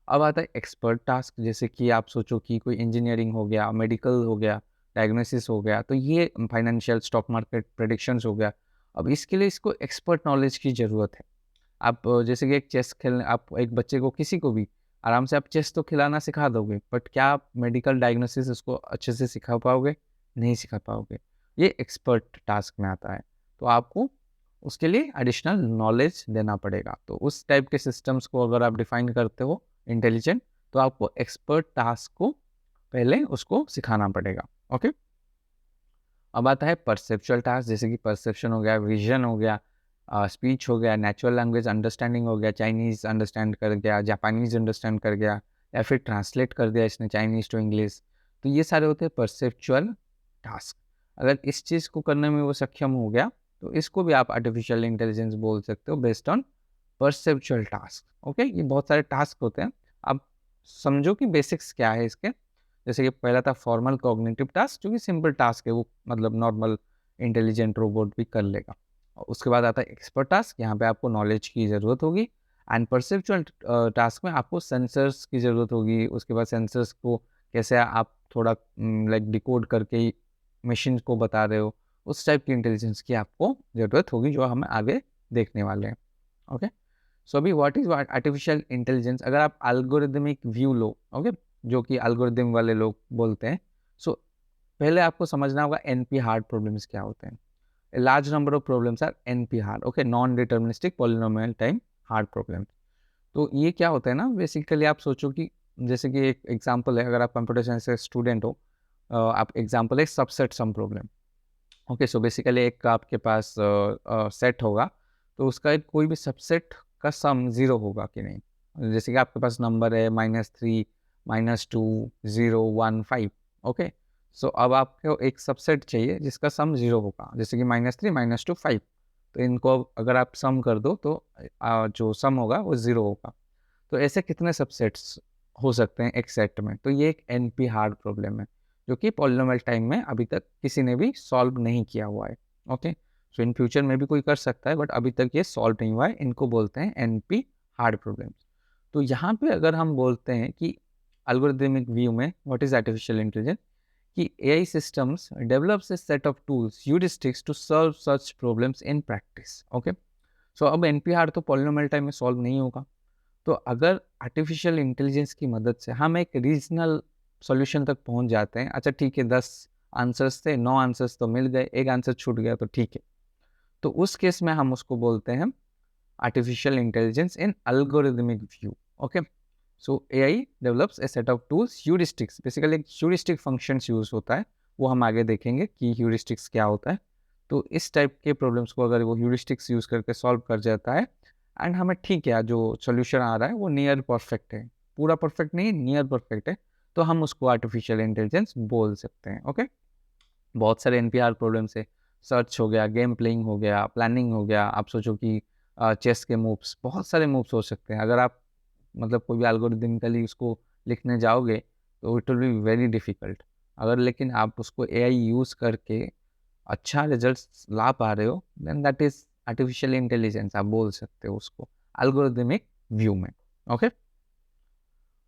अब आता है एक्सपर्ट टास्क, जैसे कि आप सोचो कि कोई इंजीनियरिंग हो गया, मेडिकल हो गया, डायग्नोसिस हो गया, तो ये फाइनेंशियल, स्टॉक मार्केट प्रेडिक्शंस हो गया। अब इसके लिए इसको एक्सपर्ट नॉलेज की ज़रूरत है। आप जैसे कि एक चेस खेलने, आप एक बच्चे को, किसी को भी आराम से आप चेस तो खिलाना सिखा दोगे, बट क्या आप मेडिकल डायग्नोसिस उसको अच्छे से सिखा पाओगे? नहीं सिखा पाओगे। ये एक्सपर्ट टास्क में आता है। तो आपको उसके लिए एडिशनल नॉलेज देना पड़ेगा। तो उस टाइप के सिस्टम्स को अगर आप डिफाइन करते हो इंटेलिजेंट, तो आपको एक्सपर्ट टास्क को पहले उसको सिखाना पड़ेगा। ओके, अब आता है परसेप्चुअल टास्क, जैसे कि परसेप्शन हो गया, विजन हो गया, स्पीच हो गया, नेचुरल लैंग्वेज अंडरस्टैंडिंग हो गया, चाइनीज़ अंडरस्टैंड कर गया, जापानीज़ अंडरस्टैंड कर गया, या फिर ट्रांसलेट कर दिया इसने चाइनीज़ टू इंग्लिश। तो ये सारे होते हैं परसेप्चुअल टास्क। अगर इस चीज़ को करने में वो सक्षम हो गया, तो इसको भी आप आर्टिफिशियल इंटेलिजेंस बोल सकते हो based on perceptual task. Okay, ये बहुत सारे टास्क होते हैं। आप समझो कि बेसिक्स क्या है इसके। जैसे कि पहला था फॉर्मल कॉग्निटिव टास्क, जो कि सिंपल टास्क है, वो मतलब नॉर्मल इंटेलिजेंट रोबोट भी कर लेगा। और उसके बाद आता है एक्सपर्ट टास्क, यहाँ पे आपको नॉलेज की ज़रूरत होगी। एंड परसेप्चुअल टास्क में आपको सेंसर्स की ज़रूरत होगी। उसके बाद सेंसर्स को कैसे आप थोड़ा लाइक डिकोड करके मशीन को बता रहे हो, उस टाइप की इंटेलिजेंस की आपको ज़रूरत होगी, जो हम आगे देखने वाले हैं। ओके, सो अभी व्हाट इज आर्टिफिशियल इंटेलिजेंस, अगर आप एल्गोरिदमिक व्यू लो, ओके, जो कि एल्गोरिदम वाले लोग बोलते हैं। सो पहले आपको समझना होगा एनपी हार्ड प्रॉब्लम्स क्या होते हैं। A large number of problems are NP hard, okay, non deterministic polynomial time hard problem. तो ये क्या होता है ना, बेसिकली आप सोचो कि जैसे कि एक एग्जांपल है, अगर आप कंप्यूटर साइंस के स्टूडेंट हो, आप एग्जांपल है subset sum problem. Okay, so basically एक आपके पास सेट होगा, तो उसका एक कोई भी सबसेट का सम ज़ीरो होगा कि नहीं। जैसे कि आपके पास नंबर है -3, -2, 0, 1, 5। ओके, सो अब आपको एक सबसेट चाहिए जिसका सम ज़ीरो होगा, जैसे कि -3, -2, 5। तो इनको अगर आप सम कर दो तो जो सम होगा वो ज़ीरो होगा। तो ऐसे कितने सबसेट्स हो सकते हैं एक सेट में? तो ये एक एनपी हार्ड प्रॉब्लम है, जो कि पॉलिनोमियल टाइम में अभी तक किसी ने भी सॉल्व नहीं किया हुआ है। ओके, सो इन फ्यूचर में भी कोई कर सकता है, बट अभी तक ये सॉल्व नहीं हुआ है। इनको बोलते हैं एनपी हार्ड प्रॉब्लम्स। तो यहाँ पे अगर हम बोलते हैं कि एल्गोरिथमिक व्यू में व्हाट इज आर्टिफिशियल इंटेलिजेंस, कि AI systems develops a set of tools heuristics to solve such problems in practice. Okay, so अब एनपी हार्ड तो पॉलिनोमियल टाइम में सॉल्व नहीं होगा। तो अगर आर्टिफिशियल इंटेलिजेंस की मदद से हम एक रीजनल सॉल्यूशन तक पहुंच जाते हैं, अच्छा ठीक है, 10 आंसर्स थे, 9 आंसर्स तो मिल गए, एक आंसर छूट गया तो ठीक है, तो उस केस में हम उसको बोलते हैं artificial intelligence in algorithmic view. Okay, so AI develops a set of tools heuristics, basically एक ह्यूरिस्टिक फंक्शंस यूज होता है, वो हम आगे देखेंगे कि ह्यूरिस्टिक्स क्या होता है। तो इस टाइप के प्रॉब्लम्स को अगर वो ह्यूरिस्टिक्स यूज करके सॉल्व कर जाता है, एंड हमें ठीक है जो सॉल्यूशन आ रहा है वो नियर परफेक्ट है, पूरा परफेक्ट नहीं, नियर परफेक्ट है, तो हम उसको आर्टिफिशियल इंटेलिजेंस बोल सकते हैं। ओके, बहुत सारे एनपीआर प्रॉब्लम्स है, सर्च हो गया, गेम प्लेइंग हो गया, प्लानिंग हो गया। आप सोचो कि चेस के मूव्स, बहुत सारे मूव्स हो सकते हैं। अगर आप मतलब कोई भी एल्गोरिदमिकली उसको लिखने जाओगे तो it will be very difficult. अगर लेकिन आप उसको एआई यूज़ करके अच्छा रिजल्ट्स ला पा रहे हो, then that is artificial intelligence, आप बोल सकते हो उसको एल्गोरिदमिक व्यू में। ओके,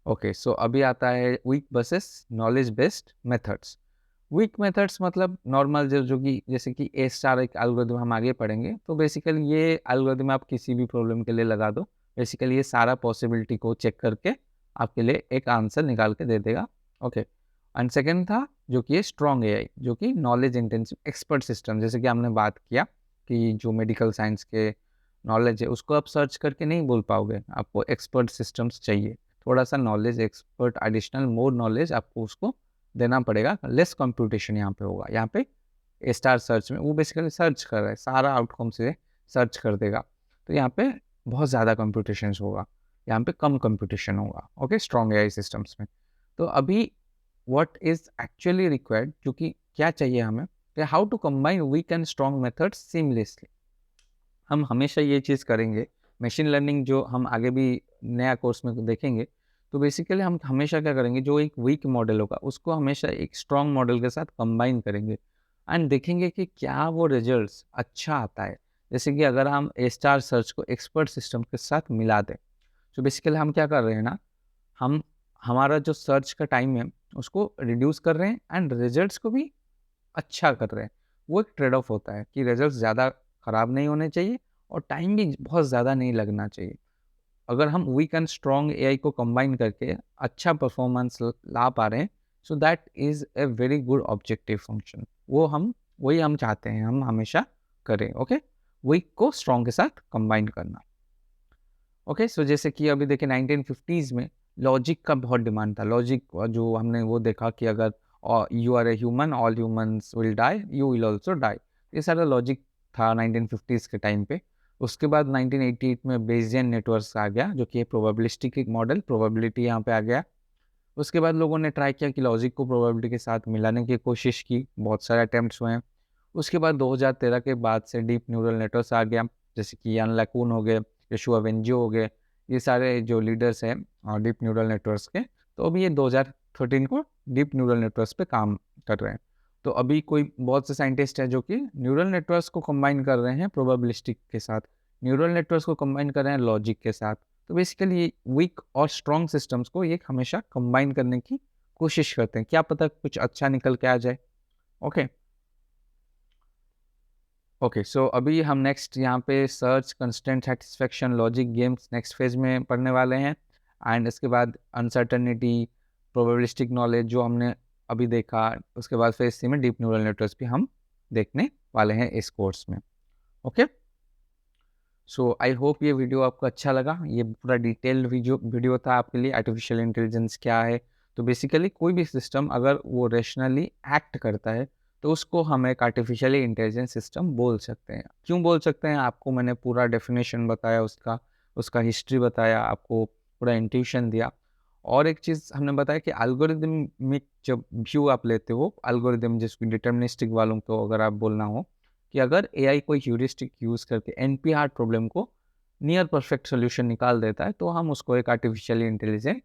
ओके, सो अभी आता है weak versus knowledge based methods. Weak methods मतलब नॉर्मल जो कि जैसे कि ए स्टार एक एल्गोरिदम हम आगे पढ़ेंगे, तो बेसिकली ये एल्गोरिदम आप किसी भी प्रॉब्लम के लिए लगा दो, बेसिकली ये सारा पॉसिबिलिटी को चेक करके आपके लिए एक आंसर निकाल के दे देगा। ओके, एंड सेकेंड था जो कि स्ट्रॉन्ग एआई, जो कि नॉलेज इंटेंसिव एक्सपर्ट सिस्टम, जैसे कि हमने बात किया कि जो मेडिकल साइंस के नॉलेज है उसको आप सर्च करके नहीं बोल पाओगे, आपको एक्सपर्ट सिस्टम्स चाहिए, थोड़ा सा knowledge, expert, additional more knowledge आपको उसको देना पड़ेगा। लेस कंप्यूटेशन यहाँ पे होगा। यहाँ पे ए स्टार सर्च में वो बेसिकली सर्च कर रहा है, सारा आउटकम से सर्च कर देगा, तो यहाँ पे बहुत ज़्यादा कंप्यूटेशन होगा, यहाँ पे कम कंप्यूटेशन होगा। ओके, स्ट्रॉन्ग एआई सिस्टम्स में। तो अभी व्हाट इज एक्चुअली रिक्वायर्ड, जो कि क्या चाहिए हमें, how to combine weak and strong methods seamlessly. हम हमेशा ये चीज़ करेंगे, मशीन लर्निंग जो हम आगे भी नया कोर्स में देखेंगे, तो बेसिकली हम हमेशा क्या करेंगे, जो एक वीक मॉडल होगा उसको हमेशा एक स्ट्रॉन्ग मॉडल के साथ कंबाइन करेंगे, एंड देखेंगे कि क्या वो रिजल्ट्स अच्छा आता है। जैसे कि अगर हम ए स्टार सर्च को एक्सपर्ट सिस्टम के साथ मिला दें, तो बेसिकली हम क्या कर रहे हैं ना, हम हमारा जो सर्च का टाइम है उसको रिड्यूस कर रहे हैं, एंड रिजल्ट्स को भी अच्छा कर रहे हैं। वो एक ट्रेड ऑफ होता है कि रिजल्ट्स ज़्यादा ख़राब नहीं होने चाहिए और टाइम भी बहुत ज़्यादा नहीं लगना चाहिए। अगर हम वीक एंड स्ट्रॉन्ग एआई को कंबाइन करके अच्छा परफॉर्मेंस ला पा रहे हैं, so that is a very good objective function. वो हम वही हम चाहते हैं हम हमेशा करें। ओके, वीक को स्ट्रॉन्ग के साथ कंबाइन करना। ओके, सो जैसे कि अभी देखिए 1950s में लॉजिक का बहुत डिमांड था। लॉजिक जो हमने वो देखा कि अगर you are a human, all humans will die, you will also die, ये सारा लॉजिक था 1950s के टाइम पे। उसके बाद 1988 में बेसियन नेटवर्क्स आ गया, जो कि प्रोबेबिलिस्टिक एक मॉडल, प्रोबेबिलिटी यहाँ पे आ गया। उसके बाद लोगों ने ट्राई किया कि लॉजिक को प्रोबेबिलिटी के साथ मिलाने की कोशिश की, बहुत सारे अटेम्प्ट्स हुए हैं। उसके बाद 2013 के बाद से डीप न्यूरल नेटवर्क्स आ गया, जैसे कि यान लैकून हो गए, यशुआ वेंजियो हो गए, ये सारे जो लीडर्स हैं डीप न्यूरल नेटवर्क्स के, तो अभी ये 2013 को डीप न्यूरल नेटवर्क्स पे काम कर रहे हैं। तो अभी कोई बहुत से साइंटिस्ट हैं जो कि न्यूरल नेटवर्क्स को कंबाइन कर रहे हैं प्रोबेबिलिस्टिक के साथ, न्यूरल नेटवर्क्स को कंबाइन कर रहे हैं लॉजिक के साथ। तो बेसिकली वीक और स्ट्रॉन्ग सिस्टम्स को ये हमेशा कंबाइन करने की कोशिश करते हैं, क्या पता कुछ अच्छा निकल के आ जाए। ओके ओके, सो अभी हम नेक्स्ट यहाँ पे search, constant satisfaction, logic games next phase में पढ़ने वाले हैं। एंड इसके बाद अनसर्टनिटी, प्रोबेबिलिस्टिक नॉलेज जो हमने अभी देखा, उसके बाद फेज सी में डीप न्यूरल नेटवर्क्स भी हम देखने वाले हैं इस कोर्स में। ओके, सो आई होप ये वीडियो आपको अच्छा लगा। ये पूरा डिटेल्ड वीडियो था आपके लिए, आर्टिफिशियल इंटेलिजेंस क्या है। तो बेसिकली कोई भी सिस्टम अगर वो रेशनली एक्ट करता है तो उसको हम एक आर्टिफिशियली इंटेलिजेंस सिस्टम बोल सकते हैं। क्यों बोल सकते हैं, आपको मैंने पूरा डेफिनेशन बताया उसका, उसका हिस्ट्री बताया, आपको पूरा इंट्यूशन दिया। और एक चीज़ हमने बताया कि एल्गोरिदमिक जब व्यू आप लेते हो, एल्गोरिदम जिसको डिटर्मिनिस्टिक वालों को अगर आप बोलना हो कि अगर एआई कोई ह्यूरिस्टिक यूज़ करके एनपीआर प्रॉब्लम को नियर परफेक्ट सॉल्यूशन निकाल देता है, तो हम उसको एक आर्टिफिशियली इंटेलिजेंट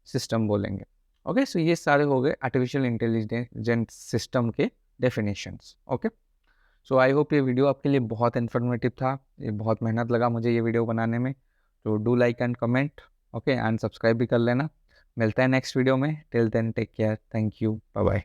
सिस्टम बोलेंगे। ओके, सो ये सारे हो गए आर्टिफिशियल इंटेलिजेंट सिस्टम के definitions. Okay, so I hope ये वीडियो आपके लिए बहुत इन्फॉर्मेटिव था। ये बहुत मेहनत लगा मुझे ये वीडियो बनाने में। तो do like and comment, okay, and subscribe भी कर लेना। मिलता है नेक्स्ट वीडियो में। Till then take care, thank you, bye bye.